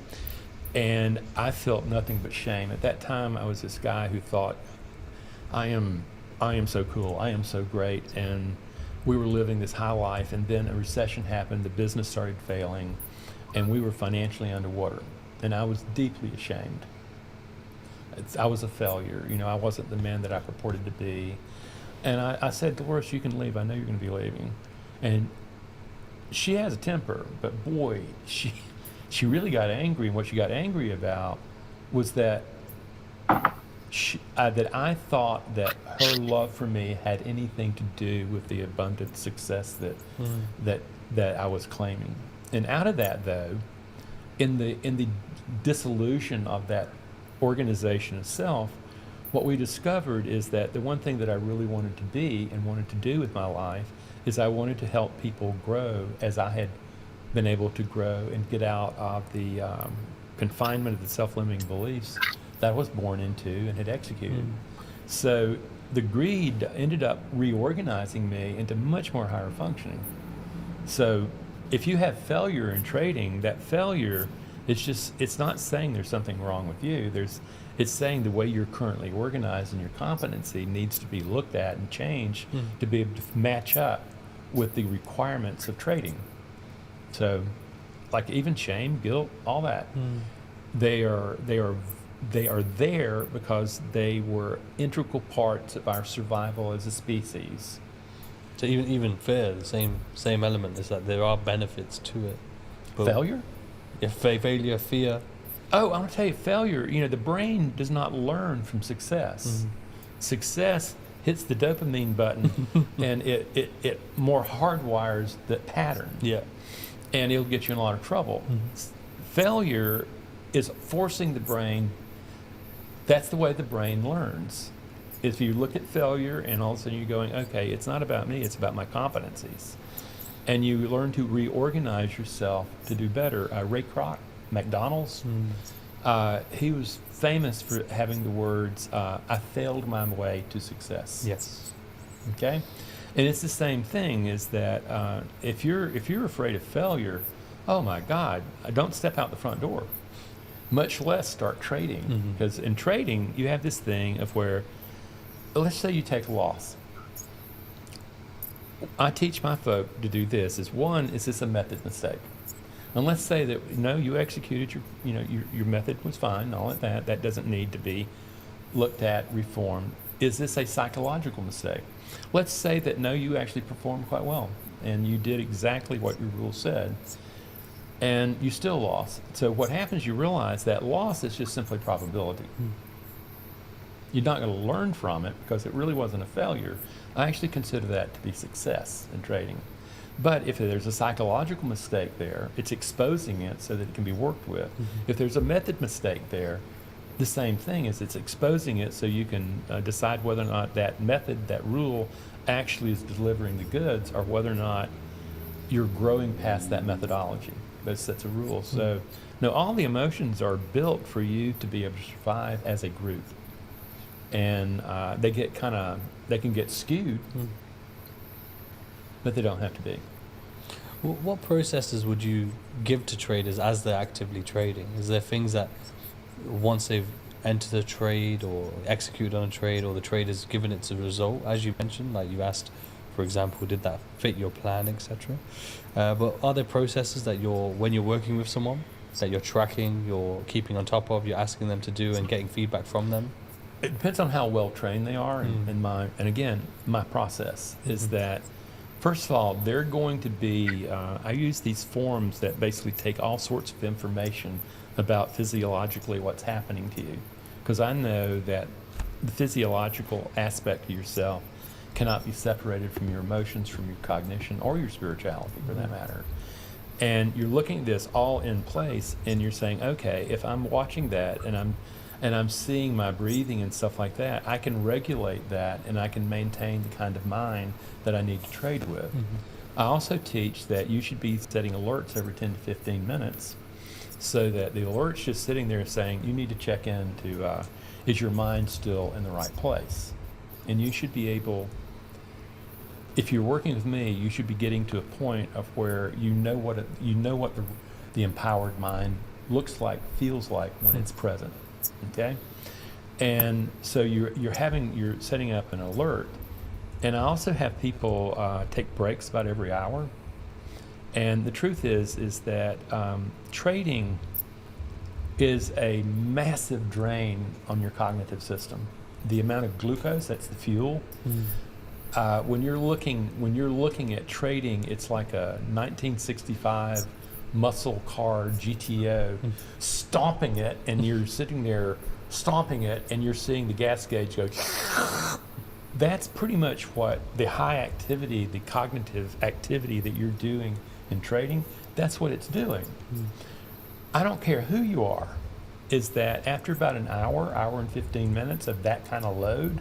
And I felt nothing but shame. At that time, I was this guy who thought, I am so cool, I am so great, and we were living this high life, and then a recession happened, the business started failing, and we were financially underwater. And I was deeply ashamed. I was a failure. You know, I wasn't the man that I purported to be. And I said, Dolores, you can leave. I know you're going to be leaving. And she has a temper, but boy, she really got angry. And what she got angry about was that that I thought that her love for me had anything to do with the abundant success that I was claiming. And out of that, though, in the dissolution of that organization itself, what we discovered is that the one thing that I really wanted to be and wanted to do with my life is I wanted to help people grow as I had been able to grow and get out of the confinement of the self-limiting beliefs that I was born into and had executed. So the greed ended up reorganizing me into much more higher functioning. So if you have failure in trading, that failure, it's not saying there's something wrong with you. It's saying the way you're currently organized and your competency needs to be looked at and changed to be able to match up with the requirements of trading. So, like even shame, guilt, all that, they are there because they were integral parts of our survival as a species. So even fear, the same element is that there are benefits to it. But Failure? Yeah, failure, fear. Oh, I want to tell you, failure, the brain does not learn from success. Success hits the dopamine button and it more hardwires the pattern. Yeah. And it'll get you in a lot of trouble. Failure is forcing the brain. That's the way the brain learns. If you look at failure and all of a sudden you're going, okay, it's not about me, it's about my competencies. And you learn to reorganize yourself to do better. Ray Kroc, McDonald's, he was famous for having the words, I failed my way to success. Yes. Okay? And it's the same thing, is that if you're afraid of failure, oh my God, don't step out the front door, much less start trading. Because in trading, you have this thing of where, let's say you take a loss. I teach my folk to do this. Is this a method mistake? And let's say that, no, you executed your method was fine, all of that. That doesn't need to be looked at, reformed. Is this a psychological mistake? Let's say that, no, you actually performed quite well and you did exactly what your rule said and you still lost. So what happens, you realize that loss is just simply probability. You're not going to learn from it because it really wasn't a failure. I actually consider that to be success in trading. But if there's a psychological mistake there, it's exposing it so that it can be worked with. If there's a method mistake there, the same thing is it's exposing it so you can decide whether or not that method, that rule, actually is delivering the goods, or whether or not you're growing past that methodology, those sets of rules. So, no, all the emotions are built for you to be able to survive as a group. And they can get skewed, but they don't have to be. What processes would you give to traders as they're actively trading? Is there things that once they've entered a trade or executed on a trade, or the trader's given its a result, as you mentioned, like you asked, for example, did that fit your plan, etc.? But are there processes that when you're working with someone, that you're tracking, you're keeping on top of, you're asking them to do and getting feedback from them? It depends on how well trained they are, and again, my process is that, first of all, they're going to be, I use these forms that basically take all sorts of information about physiologically what's happening to you. Because I know that the physiological aspect of yourself cannot be separated from your emotions, from your cognition, or your spirituality for that matter. And you're looking at this all in place, and you're saying, okay, if I'm watching that, and and I'm seeing my breathing and stuff like that, I can regulate that and I can maintain the kind of mind that I need to trade with. I also teach that you should be setting alerts every 10 to 15 minutes so that the alert's just sitting there saying, you need to check in to, is your mind still in the right place? And you should be able, if you're working with me, you should be getting to a point of where you know what the empowered mind looks like, feels like when it's present, okay? And so you're setting up an alert. And I also have people take breaks about every hour. And the truth is that trading is a massive drain on your cognitive system. The amount of glucose, that's the fuel. When you're looking at trading, it's like a 1965 muscle car GTO, stomping it, and you're sitting there stomping it, and you're seeing the gas gauge go. That's pretty much what the high activity, the cognitive activity that you're doing in trading, that's what it's doing. I don't care who you are, is that after about an hour and 15 minutes of that kind of load,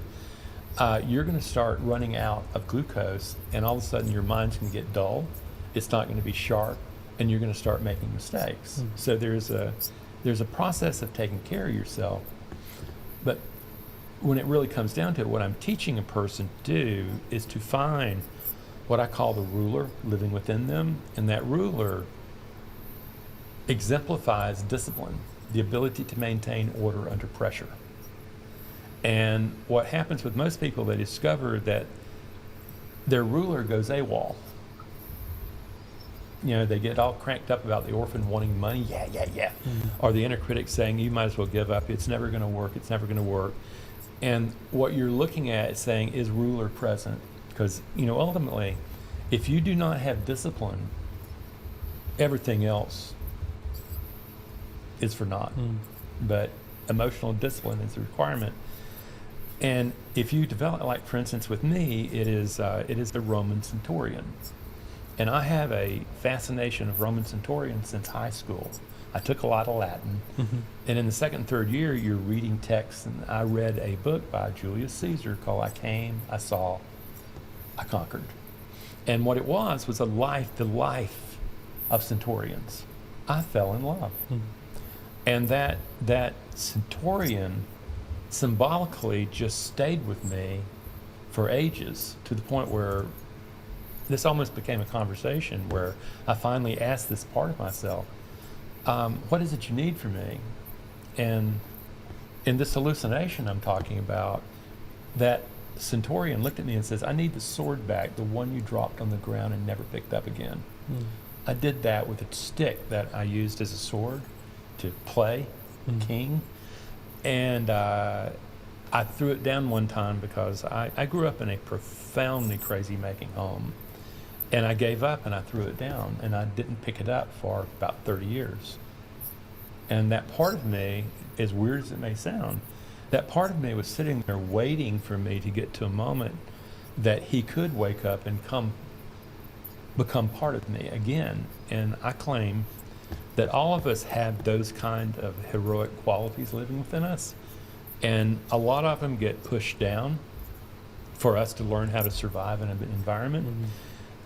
you're going to start running out of glucose, and all of a sudden your mind's going to get dull. It's not going to be sharp, and you're going to start making mistakes. So there's a process of taking care of yourself. But when it really comes down to it, what I'm teaching a person to do is to find what I call the ruler living within them, and that ruler exemplifies discipline, the ability to maintain order under pressure. And what happens with most people, they discover that their ruler goes AWOL. You know, they get all cranked up about the orphan wanting money, or the inner critic saying, you might as well give up, it's never going to work. And what you're looking at is saying, is ruler present? Because, ultimately, if you do not have discipline, everything else is for naught. But emotional discipline is a requirement. And if you develop, like for instance with me, it is the Roman centurion. And I have a fascination of Roman centurions since high school. I took a lot of Latin. And in the second and third year, you're reading texts. And I read a book by Julius Caesar called I Came, I Saw, I Conquered. And what it was the life of centurions. I fell in love. And that centurion symbolically just stayed with me for ages, to the point where this almost became a conversation where I finally asked this part of myself, what is it you need from me? And in this hallucination I'm talking about, that centurion looked at me and says, I need the sword back, the one you dropped on the ground and never picked up again. I did that with a stick that I used as a sword to play king. And I threw it down one time because I grew up in a profoundly crazy-making home. And I gave up and I threw it down, and I didn't pick it up for about 30 years. And that part of me, as weird as it may sound, that part of me was sitting there waiting for me to get to a moment that he could wake up and become part of me again. And I claim that all of us have those kind of heroic qualities living within us. And a lot of them get pushed down for us to learn how to survive in an environment.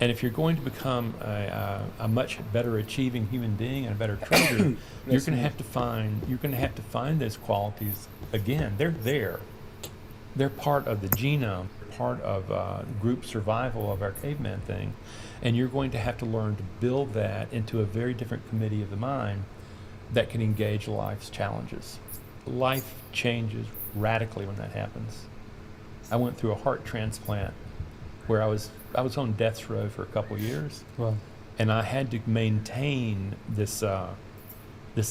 And if you're going to become a much better achieving human being and a better trader, you're going to have to find those qualities again. They're there. They're part of the genome, part of group survival of our caveman thing. And you're going to have to learn to build that into a very different committee of the mind that can engage life's challenges. Life changes radically when that happens. I went through a heart transplant where I was on death's row for a couple of years. Wow. And I had to maintain this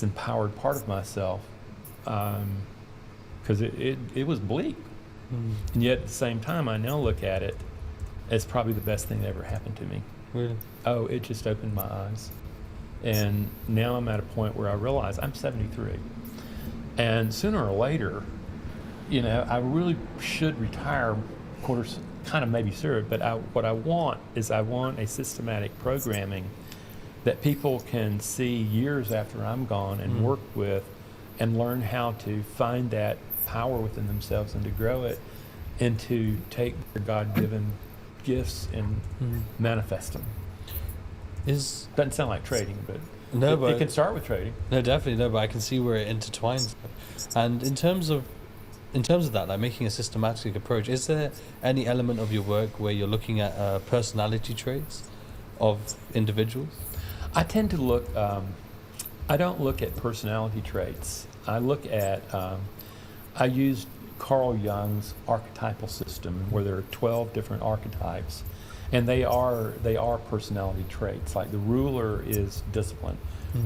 empowered part of myself because it was bleak. And yet at the same time, I now look at it as probably the best thing that ever happened to me. Really? Oh, it just opened my eyes. And now I'm at a point where I realize I'm 73. And sooner or later, I really should retire kind of maybe sooner, but what I want is a systematic programming that people can see years after I'm gone and work with and learn how to find that power within themselves and to grow it and to take their God-given gifts and manifest them. Doesn't sound like trading, but No, it but can start with trading. no, definitely no. But I can see where it intertwines. And in terms of that, like making a systematic approach, is there any element of your work where you're looking at personality traits of individuals? I tend to look. I don't look at personality traits. I look at. I use Carl Jung's archetypal system, where there are 12 different archetypes, and they are personality traits. Like the ruler is discipline,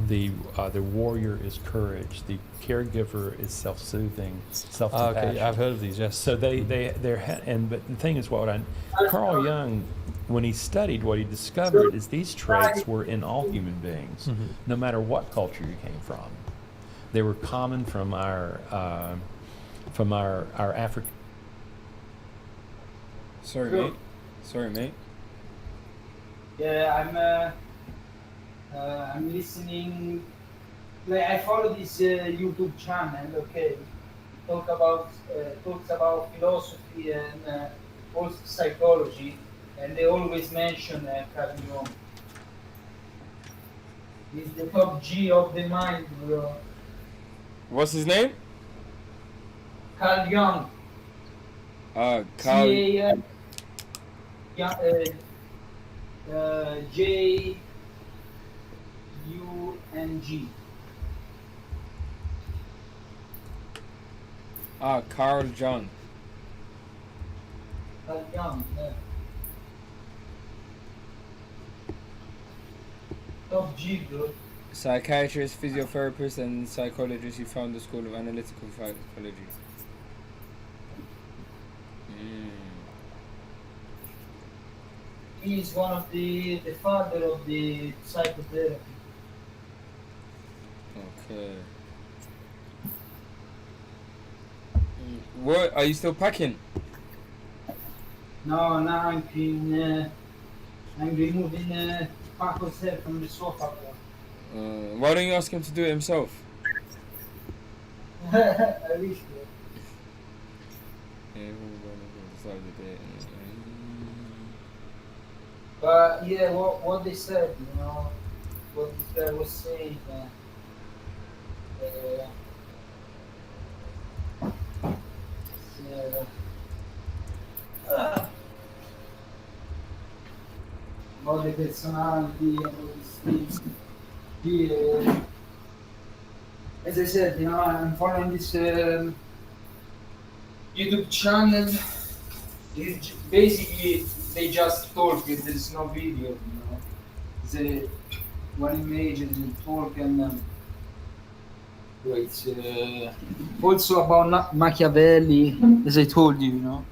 the warrior is courage, the caregiver is self-soothing, self-compassion. Okay, I've heard of these. Yes. So but the thing is, Carl Jung, when he studied, what he discovered is these traits were in all human beings, no matter what culture you came from. They were common from our African. Sorry, mate. Yeah, I'm listening. Like, I follow this YouTube channel. Okay, talks about philosophy and also psychology, and they always mention Carl Jung. He's the top G of the mind, bro. What's his name? Carl Jung. Carl. C-A-L. J-U-N-G. Carl Jung. Carl Jung, yeah. Top G, bro. Psychiatrist, physiotherapist, and psychologist. He founded the School of Analytical Psychology. He is one of the father of the psychotherapy. Okay. What are you still packing? No, now I'm clean. I'm removing Paco's hair from the sofa, bro. Why don't you ask him to do it himself? I wish, bro. But yeah, what they said, you know, what this guy was saying. About the personality and all these things. Yeah. As I said, you know, I'm following this YouTube channel. Basically, they just talk. There's no video, you know. It's one image and they talk and. It's also about Machiavelli, as I told you, you know.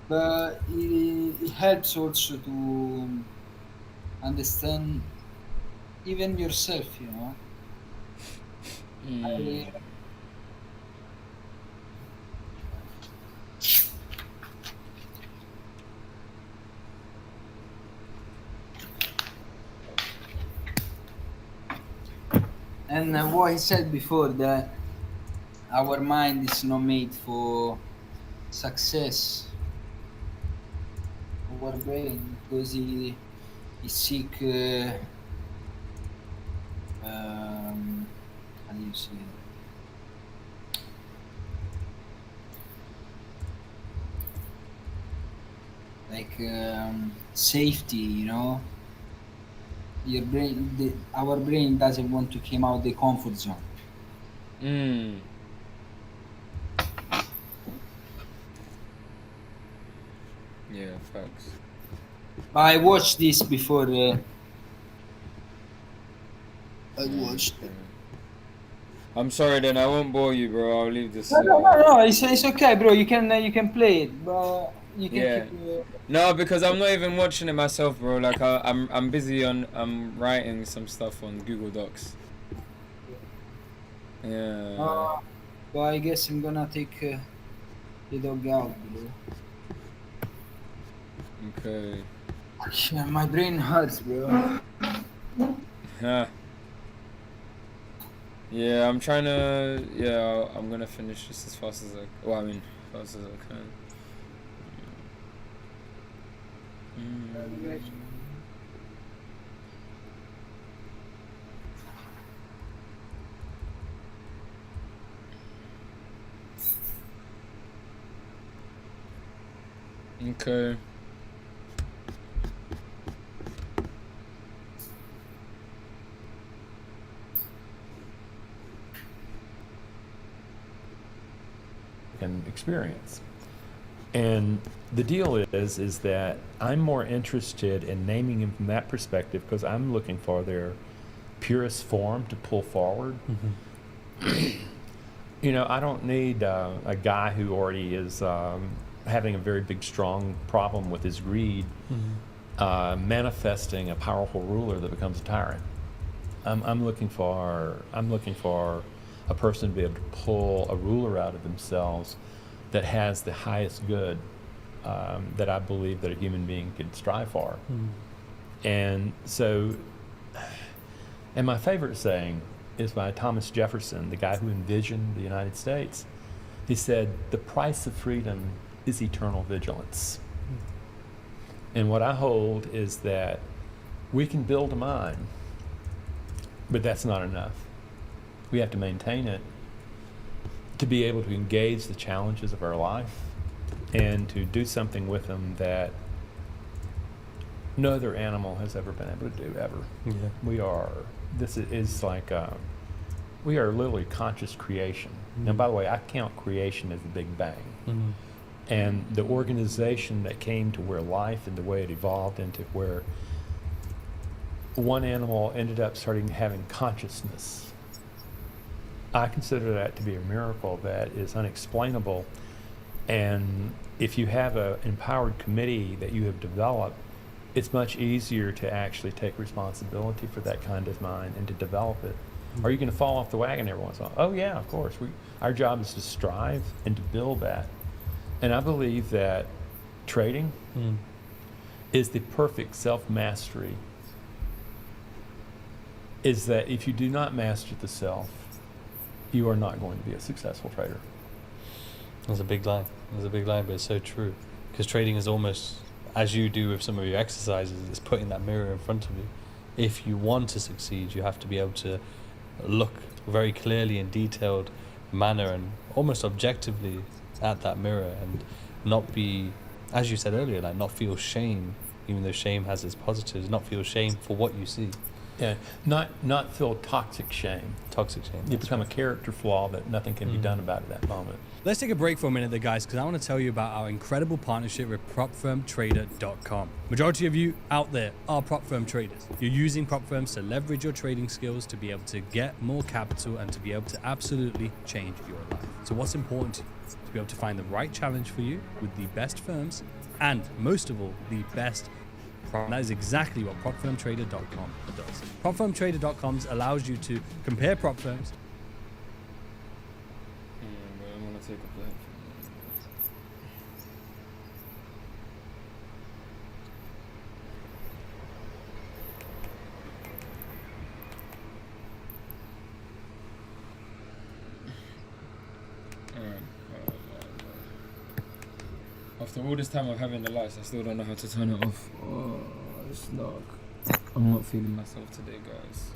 But it helps also to understand even yourself, you know. And what he said before, that our mind is not made for success. Our brain, because he seek how do you say it? Like safety, you know. Your brain, our brain doesn't want to come out the comfort zone. Yeah, facts. But I watched this before. I watched. I'm sorry, then I won't bore you, bro. I'll leave this. No. It's okay, bro. You can play it, but you can Yeah. keep. No, because I'm not even watching it myself, bro. Like I'm busy I'm writing some stuff on Google Docs. Yeah. But I guess I'm gonna take the dog out, bro. Okay. Yeah, my brain hurts, bro. Yeah, I'm trying to. Yeah, I'm gonna finish this as fast as I. Well, I mean, fast as I can. Okay. And experience. And the deal is that I'm more interested in naming him from that perspective because I'm looking for their purest form to pull forward. You know, I don't need a guy who already is having a very big, strong problem with his greed, manifesting a powerful ruler that becomes a tyrant. I'm looking for a person to be able to pull a ruler out of themselves that has the highest good that I believe that a human being could strive for. And so, and my favorite saying is by Thomas Jefferson, the guy who envisioned the United States. He said, "The price of freedom is eternal vigilance." And what I hold is that we can build a mine, but that's not enough. We have to maintain it to be able to engage the challenges of our life and to do something with them that no other animal has ever been able to do, ever. Yeah. This is like, we are literally conscious creation. And by the way, I count creation as the Big Bang. And the organization that came to where life and the way it evolved into where one animal ended up starting having consciousness. I consider that to be a miracle that is unexplainable. And if you have an empowered committee that you have developed, it's much easier to actually take responsibility for that kind of mind and to develop it. Are you going to fall off the wagon every once in a while? Oh yeah, of course. Our job is to strive and to build that. And I believe that trading is the perfect self-mastery. Is that if you do not master the self, you are not going to be a successful trader. There's a big line. There's a big line, but it's so true. Because trading is almost, as you do with some of your exercises, it's putting that mirror in front of you. If you want to succeed, you have to be able to look very clearly in detailed manner and almost objectively at that mirror and not be, as you said earlier, like not feel shame, even though shame has its positives, not feel shame for what you see. Yeah, not feel toxic shame. Toxic shame. You become a character flaw that nothing can be done about at that moment. Let's take a break for a minute there, guys, because I want to tell you about our incredible partnership with PropFirmTrader.com. Majority of you out there are prop firm traders. You're using prop firms to leverage your trading skills to be able to get more capital and to be able to absolutely change your life. So what's important to you? To be able to find the right challenge for you with the best firms and, most of all, the best prop. That is exactly what PropFirmTrader.com does. PropFirmTrader.com allows you to compare prop firms. I'm gonna take a break. After all this time of having the lights, I still don't know how to turn it off. Oh, it's dark. I'm not feeling myself today, guys.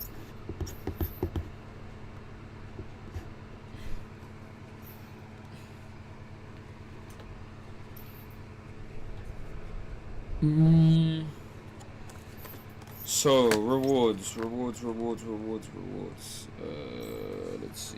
So, rewards. Let's see.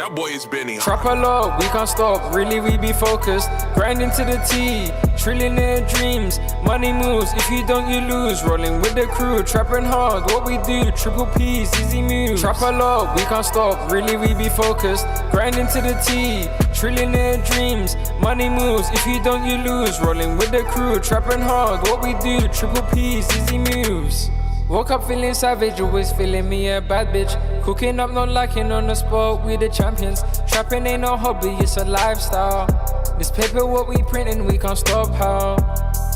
That boy is Benny. Trap a lot, we can't stop, really we be focused. Grinding to the T, trillionaire dreams. Money moves, if you don't you lose. Rolling with the crew, trapping hard, what we do. Triple P's, easy moves. Trap a lot, we can't stop, really we be focused. Grinding to the T, trillionaire dreams. Money moves, if you don't you lose. Rolling with the crew, trapping hard, what we do. Triple P's, easy moves. Woke up feeling savage, always feeling me a bad bitch. Cooking up, not lacking on the spot, we the champions. Trapping ain't no hobby, it's a lifestyle. This paper what we printing, we can't stop how.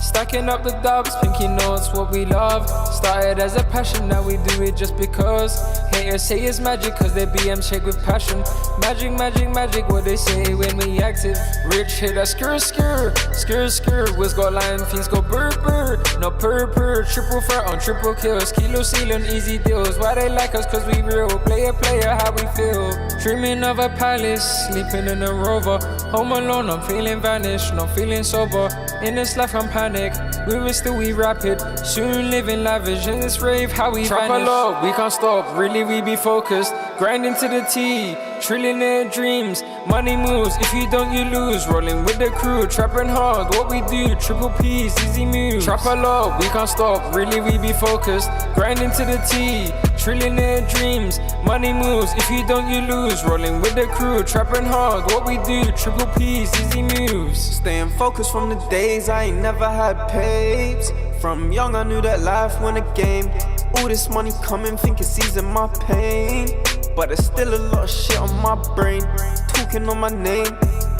Stacking up the dubs, pinky notes, what we love. Started as a passion, now we do it just because. Haters say it's magic, cause their BM shake with passion. Magic, magic, magic, what they say when we active. Rich hitter, skr, skr, skr, skr. Wiz got line, fiends go burr, burr. No purr, purr, triple threat on triple kills. Kilo ceiling, easy deals. Why they like us, cause we real. Player, player, how we feel. Dreaming of a palace, sleeping in a rover. Home alone, I'm feeling vanished, not feeling sober. In this life, I'm panicked. Moving still, we rapid. Soon living lavish in this rave, how we trap vanish. A lot, we can't stop, really we be focused. Grinding to the T, trillionaire dreams. Money moves, if you don't you lose. Rolling with the crew, trapping hard, what we do. Triple P's, easy moves. Trap a lot, we can't stop, really we be focused. Grinding to the T, trillionaire dreams. Money moves, if you don't you lose. Rolling with the crew, trapping hard, what we do. Triple P's, easy moves. Staying focused from the days I ain't never had papes. From young I knew that life won a game. All this money coming, think it's easing my pain. But there's still a lot of shit on my brain. Talking on my name,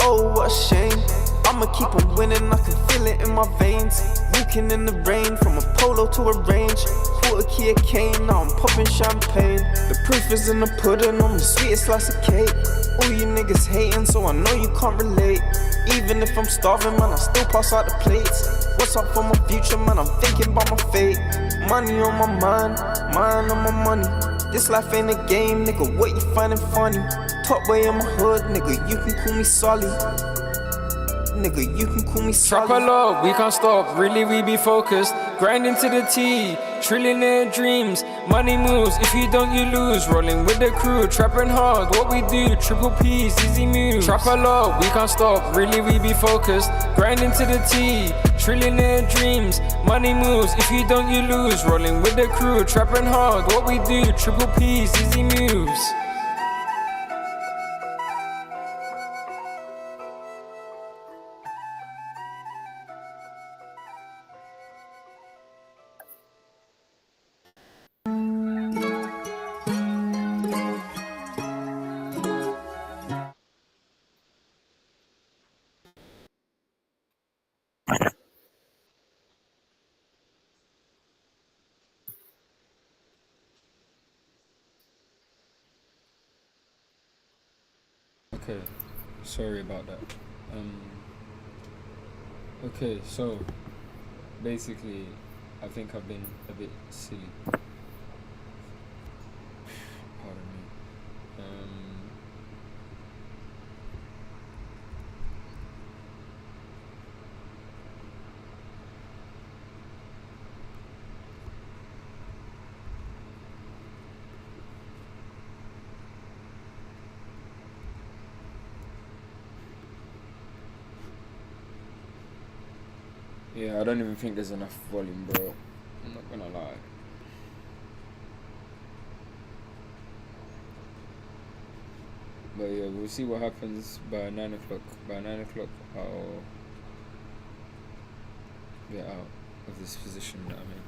oh what a shame. I'ma keep on winning, I can feel it in my veins. Walking in the rain, from a polo to a range. Bought a key of cane, now I'm popping champagne. The proof is in the pudding, I'm the sweetest slice of cake. All you niggas hating, so I know you can't relate. Even if I'm starving, man, I still pass out the plates. What's up for my future, man, I'm thinking about my fate. Money on my mind on my money. This life ain't a game, nigga, what you finding funny? Top way in my hood, nigga, you can call me Sully. Nigga, you can call me Sully. Trap a lot, we can't stop, really we be focused. Grinding to the T, trillionaire dreams. Money moves, if you don't you lose. Rolling with the crew, trapping hard, what we do. Triple P's, easy moves. Trap a lot, we can't stop, really we be focused. Grinding to the T, trillionaire dreams. Money moves, if you don't you lose. Rolling with the crew, trapping hard, what we do. Triple P's, easy moves. Okay, sorry about that. Okay, so basically, I think I've been a bit silly. Pardon me. Yeah, I don't even think there's enough volume, bro. I'm not gonna lie. But yeah, we'll see what happens by 9 o'clock. By 9 o'clock, I'll get out of this position that I'm in.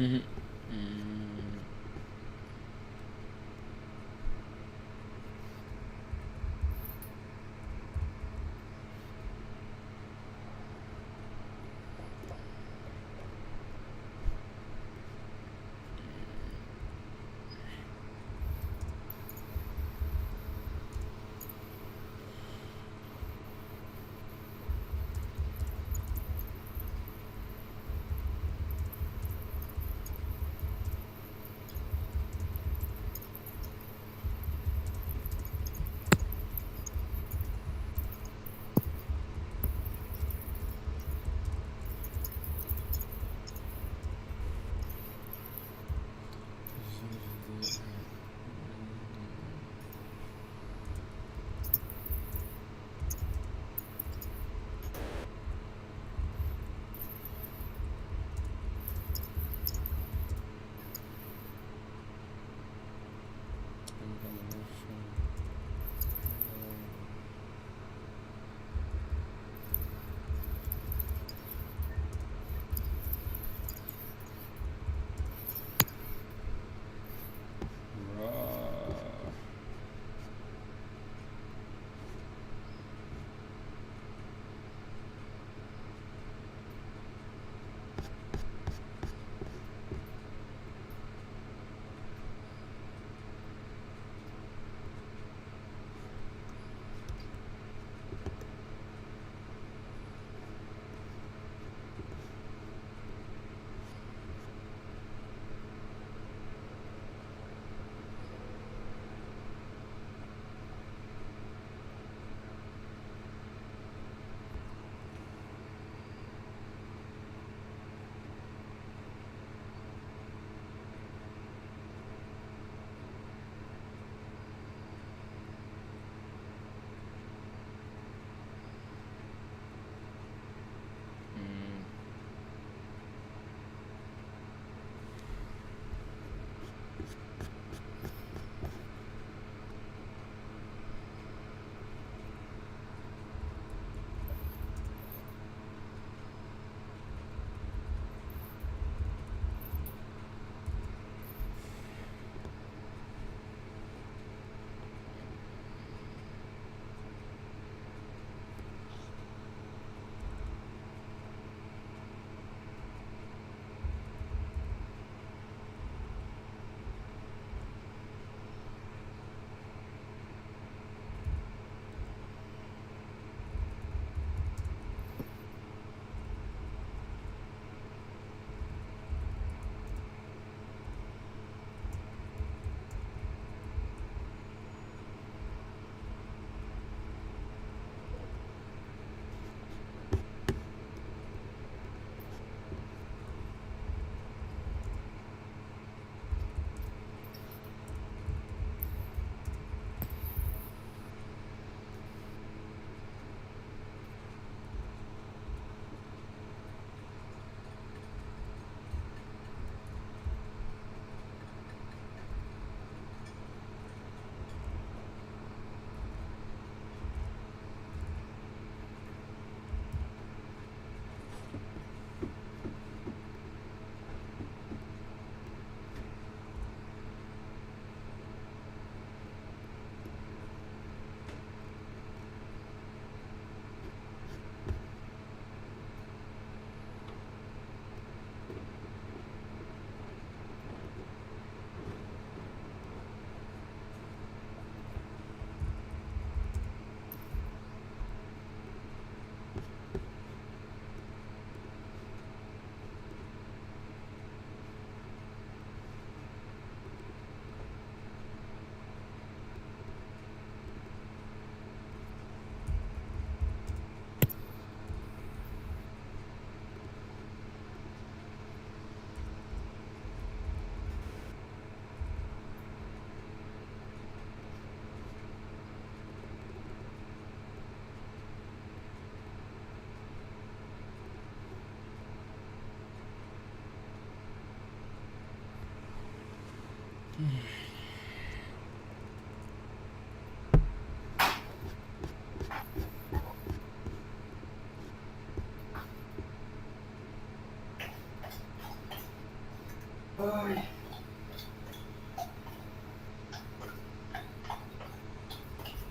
Mm.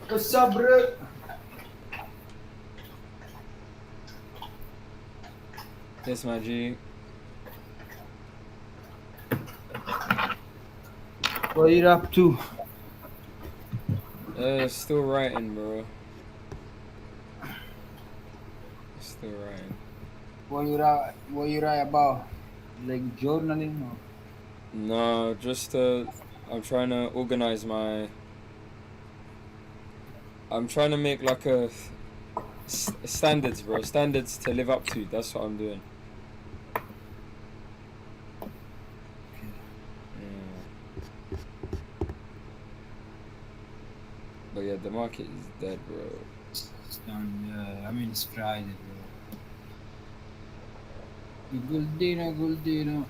What's up, bro? Yes, my G. What you up to? Still writing, bro. Still writing. What you write about? Like journaling or? No, just I'm trying to organize my. I'm trying to make like a standards, bro. Standards to live up to. That's what I'm doing. Yeah. But yeah, the market is dead, bro. It's done, yeah. I mean, it's Friday, bro. Guldino.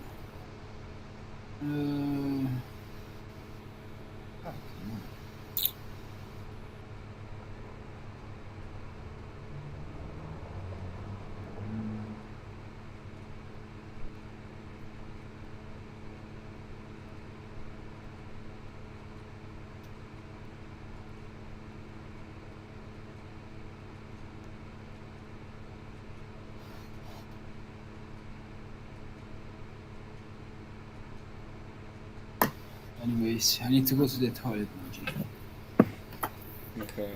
Anyways, I need to go to the toilet, Moji. Okay.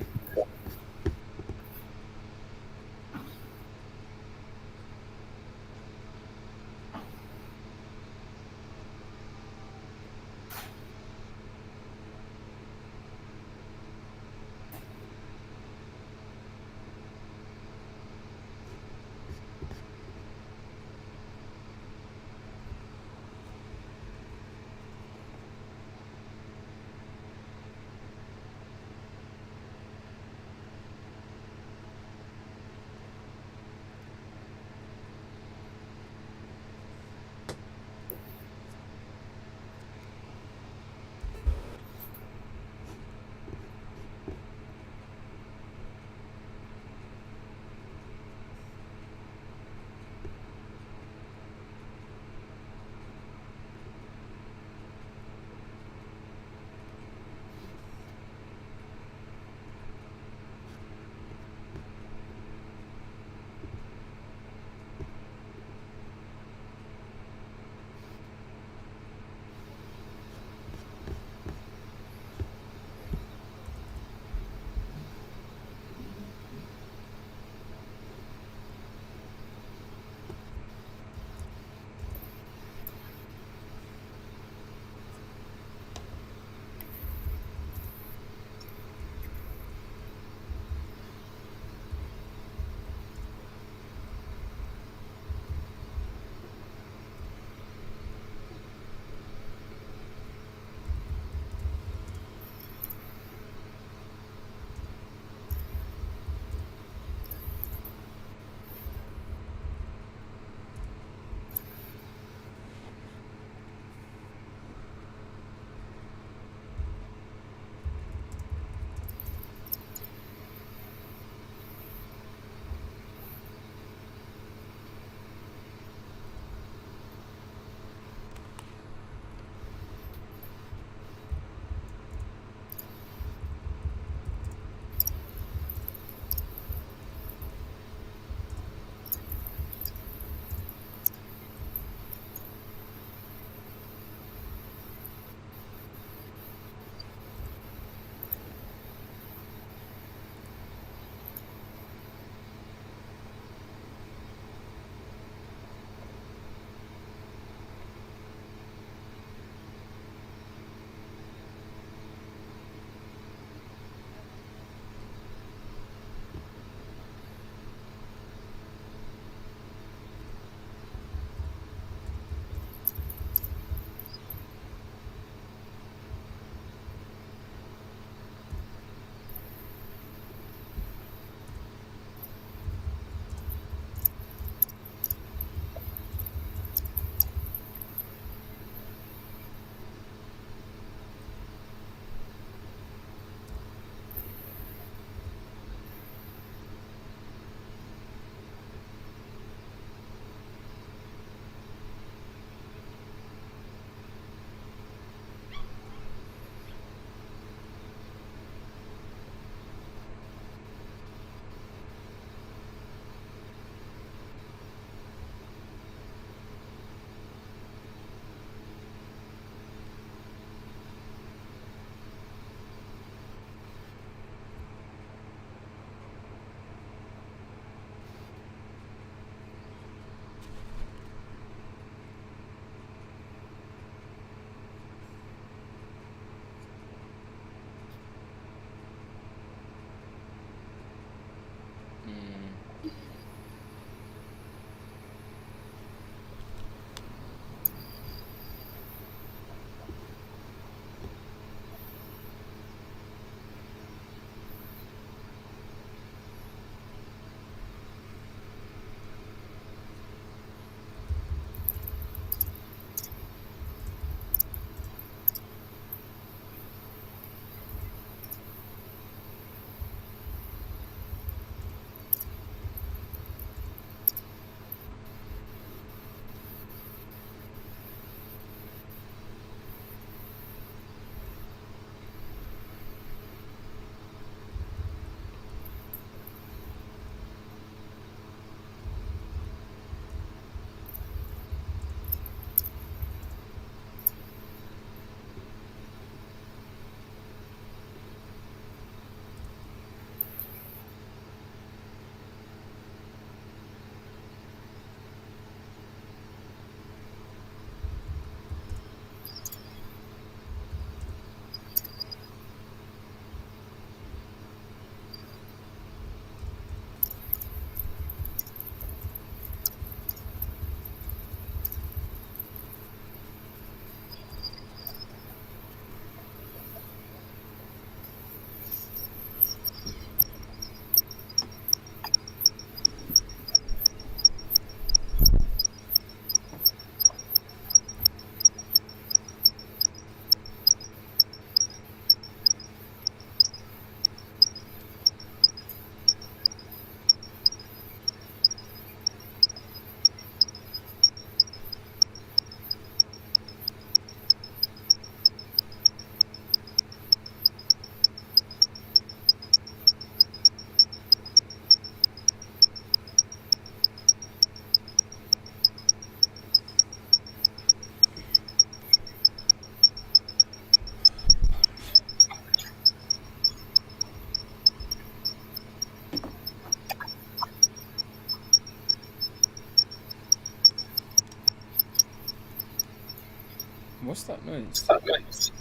What's that noise?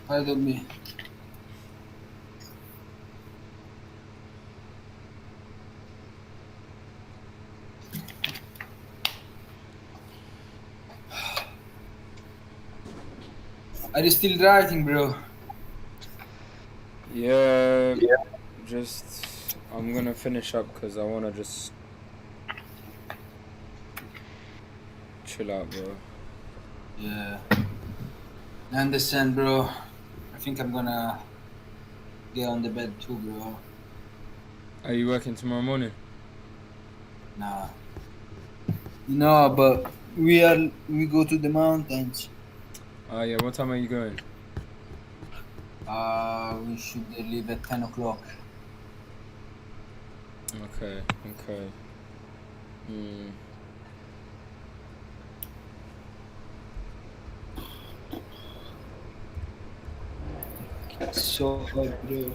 Pardon me. Are you still writing, bro? Yeah. Just I'm gonna finish up because I wanna just chill out, bro. Yeah. I understand, bro. I think I'm gonna get on the bed too, bro. Are you working tomorrow morning? Nah. No, but we go to the mountains. Yeah. What time are you going? We should leave at 10 o'clock. Okay. Okay. Hmm. So hot, bro.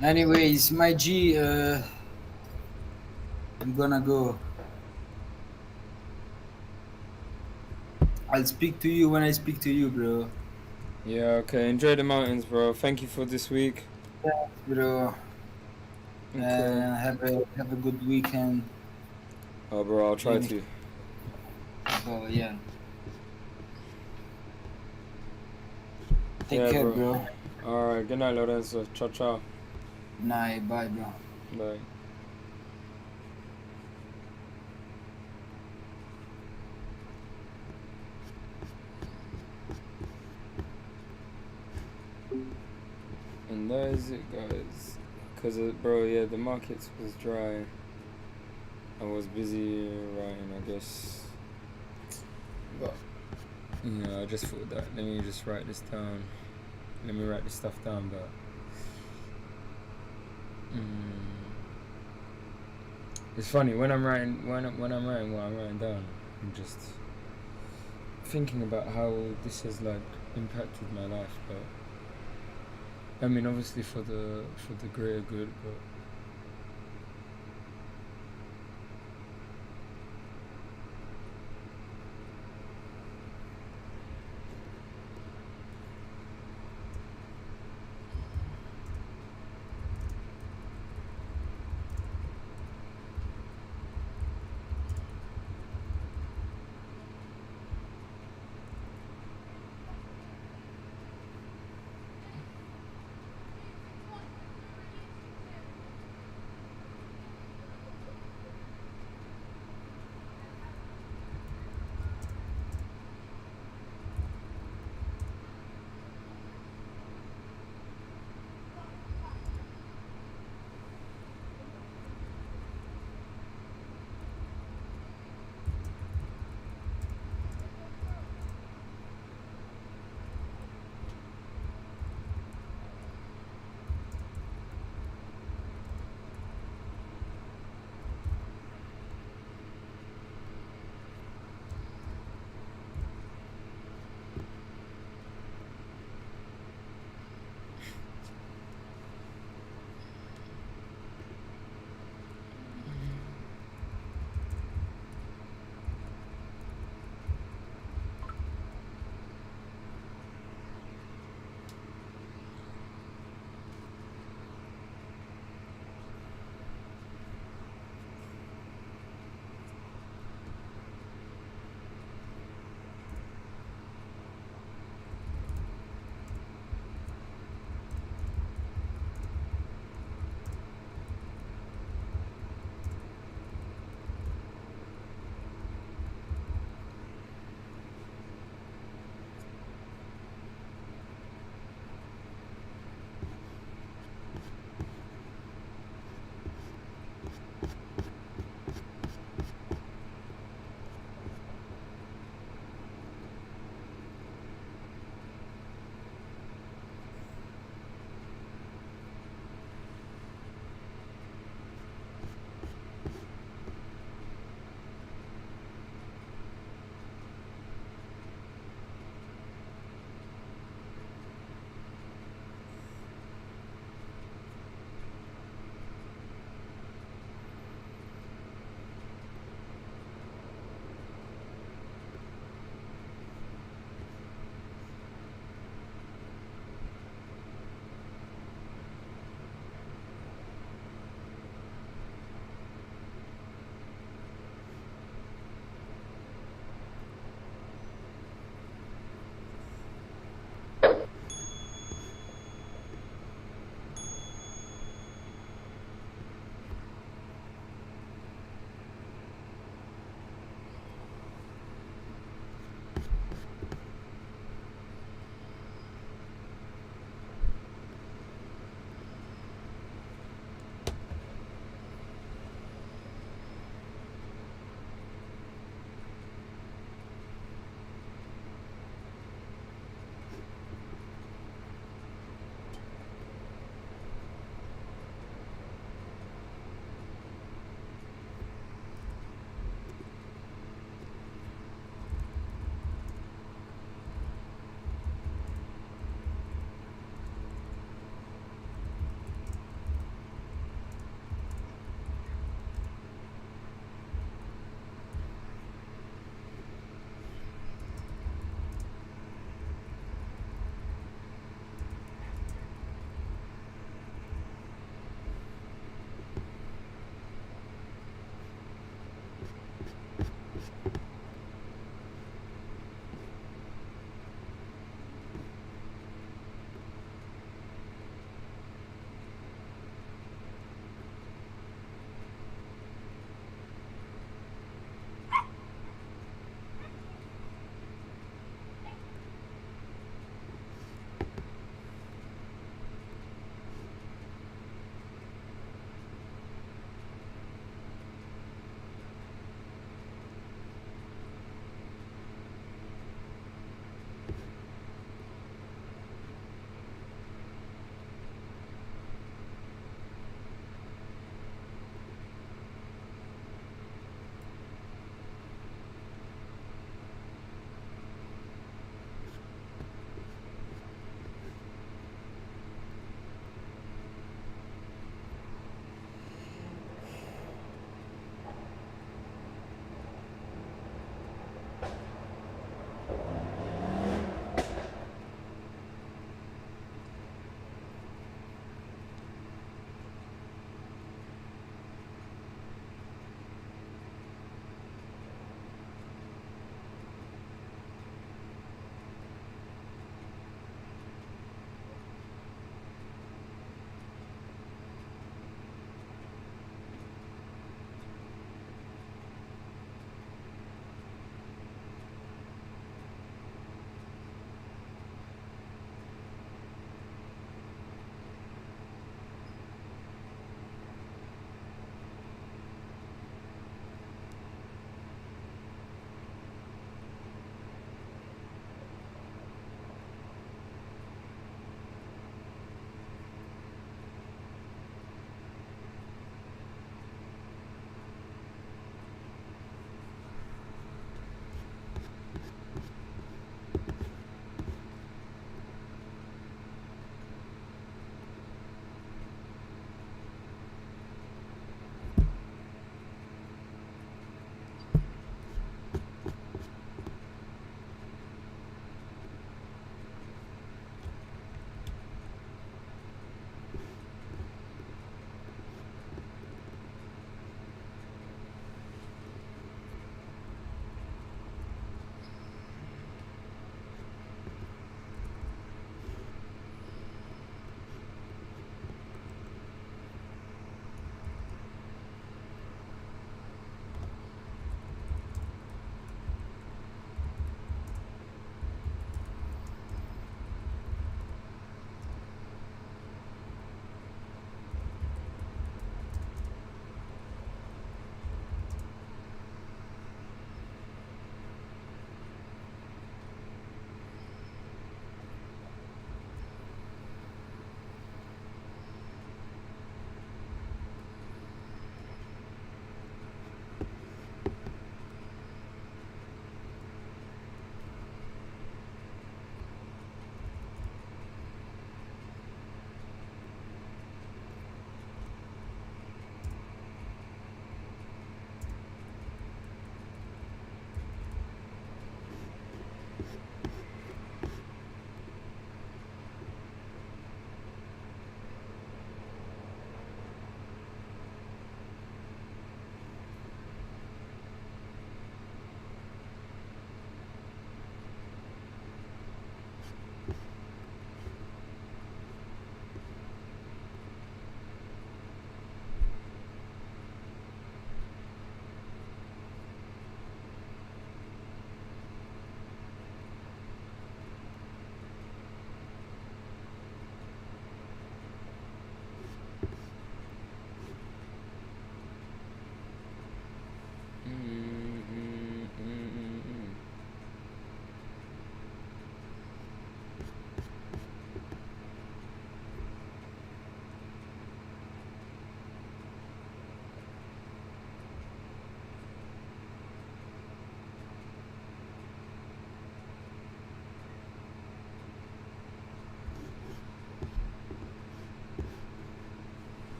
Anyways, my G, I'm gonna go. I'll speak to you when I speak to you, bro. Yeah, okay. Enjoy the mountains, bro. Thank you for this week. Bro, Okay. have a good weekend. Oh, bro, I'll try Maybe. to. So yeah, take Yeah, care, bro. bro. Alright, good night, Lorenzo. Ciao, ciao. Night, bye, bro. Bye. And that is it, guys. Cause, bro, yeah, the markets was dry. I was busy writing, I guess. But, yeah, I just thought that, let me just write this down. Let me write this stuff down, but... It's funny, when I'm writing, when I'm writing what I'm writing down, I'm just thinking about how this has, like, impacted my life, but... I mean, obviously for the greater good, but...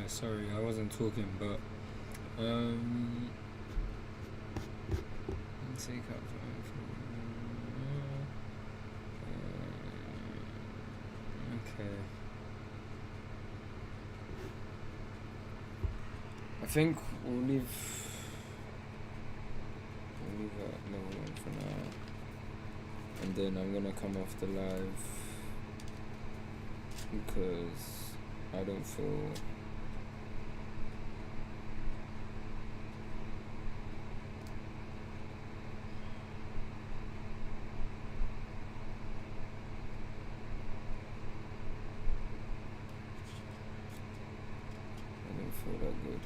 sorry, I wasn't talking, but take out okay. I think we'll leave at level 1 for now, and then I'm gonna come off the live because I don't feel that good.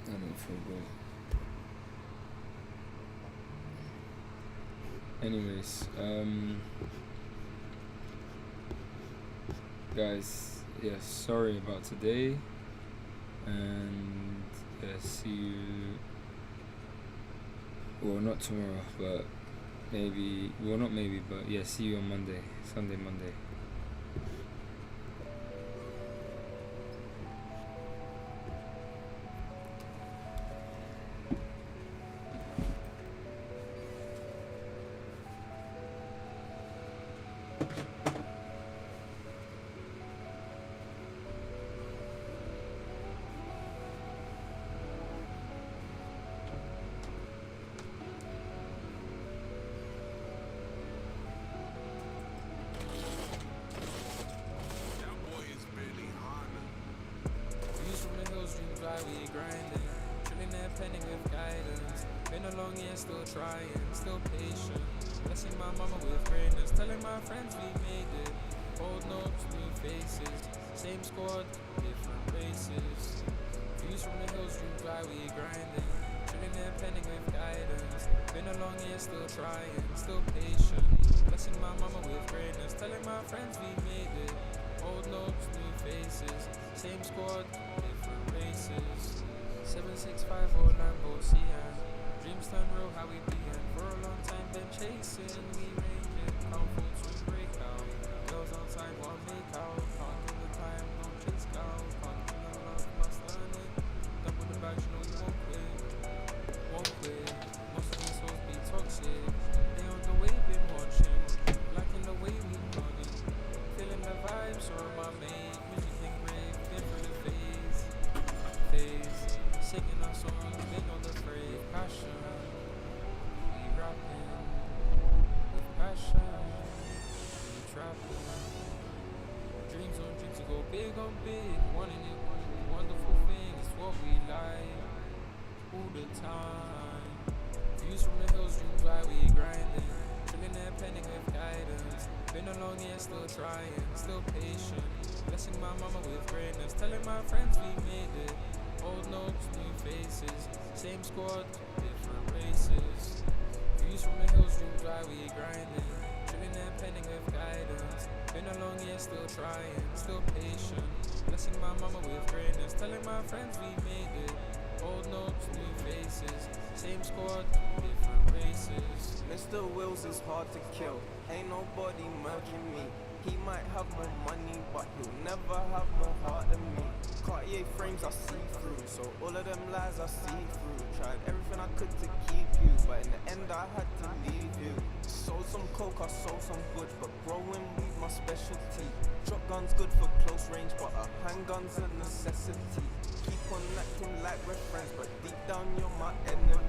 I don't feel good. Anyways, guys, yeah, sorry about today, and yeah, see you. Well, not tomorrow, but maybe. Well, not maybe, but yeah, see you on Monday, Sunday, Monday. We grinding, drilling that penny with guidance. Been a long year, still trying, still patient. Blessing my mama with greatness, telling my friends we made it. Old notes, new faces, same squad, different races. Views from the hills, dreams why we grinding, drilling that penny with guidance. Been a long year, still trying, still patient. Blessing my mama with greatness, telling my friends we made it. Old notes, new faces, same squad, different races. 765 or Lambo Cian, dreams turn real, how we being. For a long time been chasing, we ranging, count full to break out. Girls outside want make out, can't give the time, don't chase down. Can't give the love, must earn it. Double the bags, you know you won't quit, won't quit. Most of these souls be toxic, they on the way been watching, liking the way we nodding. Feeling the vibes, or my mate, music and great, been through the phase. Singing our songs, they know the phrase, passion. We rapping with passion, we trapping. Dreams on dreams to go big on big, wanting it, wonderful things, what we like, all the time. Views from the hills, dreams why we grinding, drilling that penny with guidance. Been a long year, still trying, still patient. Blessing my mama with greatness, telling my friends we made it. Old notes, new faces, same squad, different races. Views from the hills, dreams why we grinding, drilling that penny with guidance. Been a long year, still trying, still patient. Blessing my mama with greatness, telling my friends we made it. Old notes, new faces, same squad, different races. Mr. Wills is hard to kill, ain't nobody murking me. He might have more money, but he'll never have more heart than me. Cartier frames I see through, so all of them lies I see through. Tried everything I could to keep you, but in the end I had to leave you. Sold some coke, I sold some good, but growing weed my specialty. Shotgun's good for close range, but a handgun's a necessity. Keep on acting like we're friends, but deep down you're my enemy.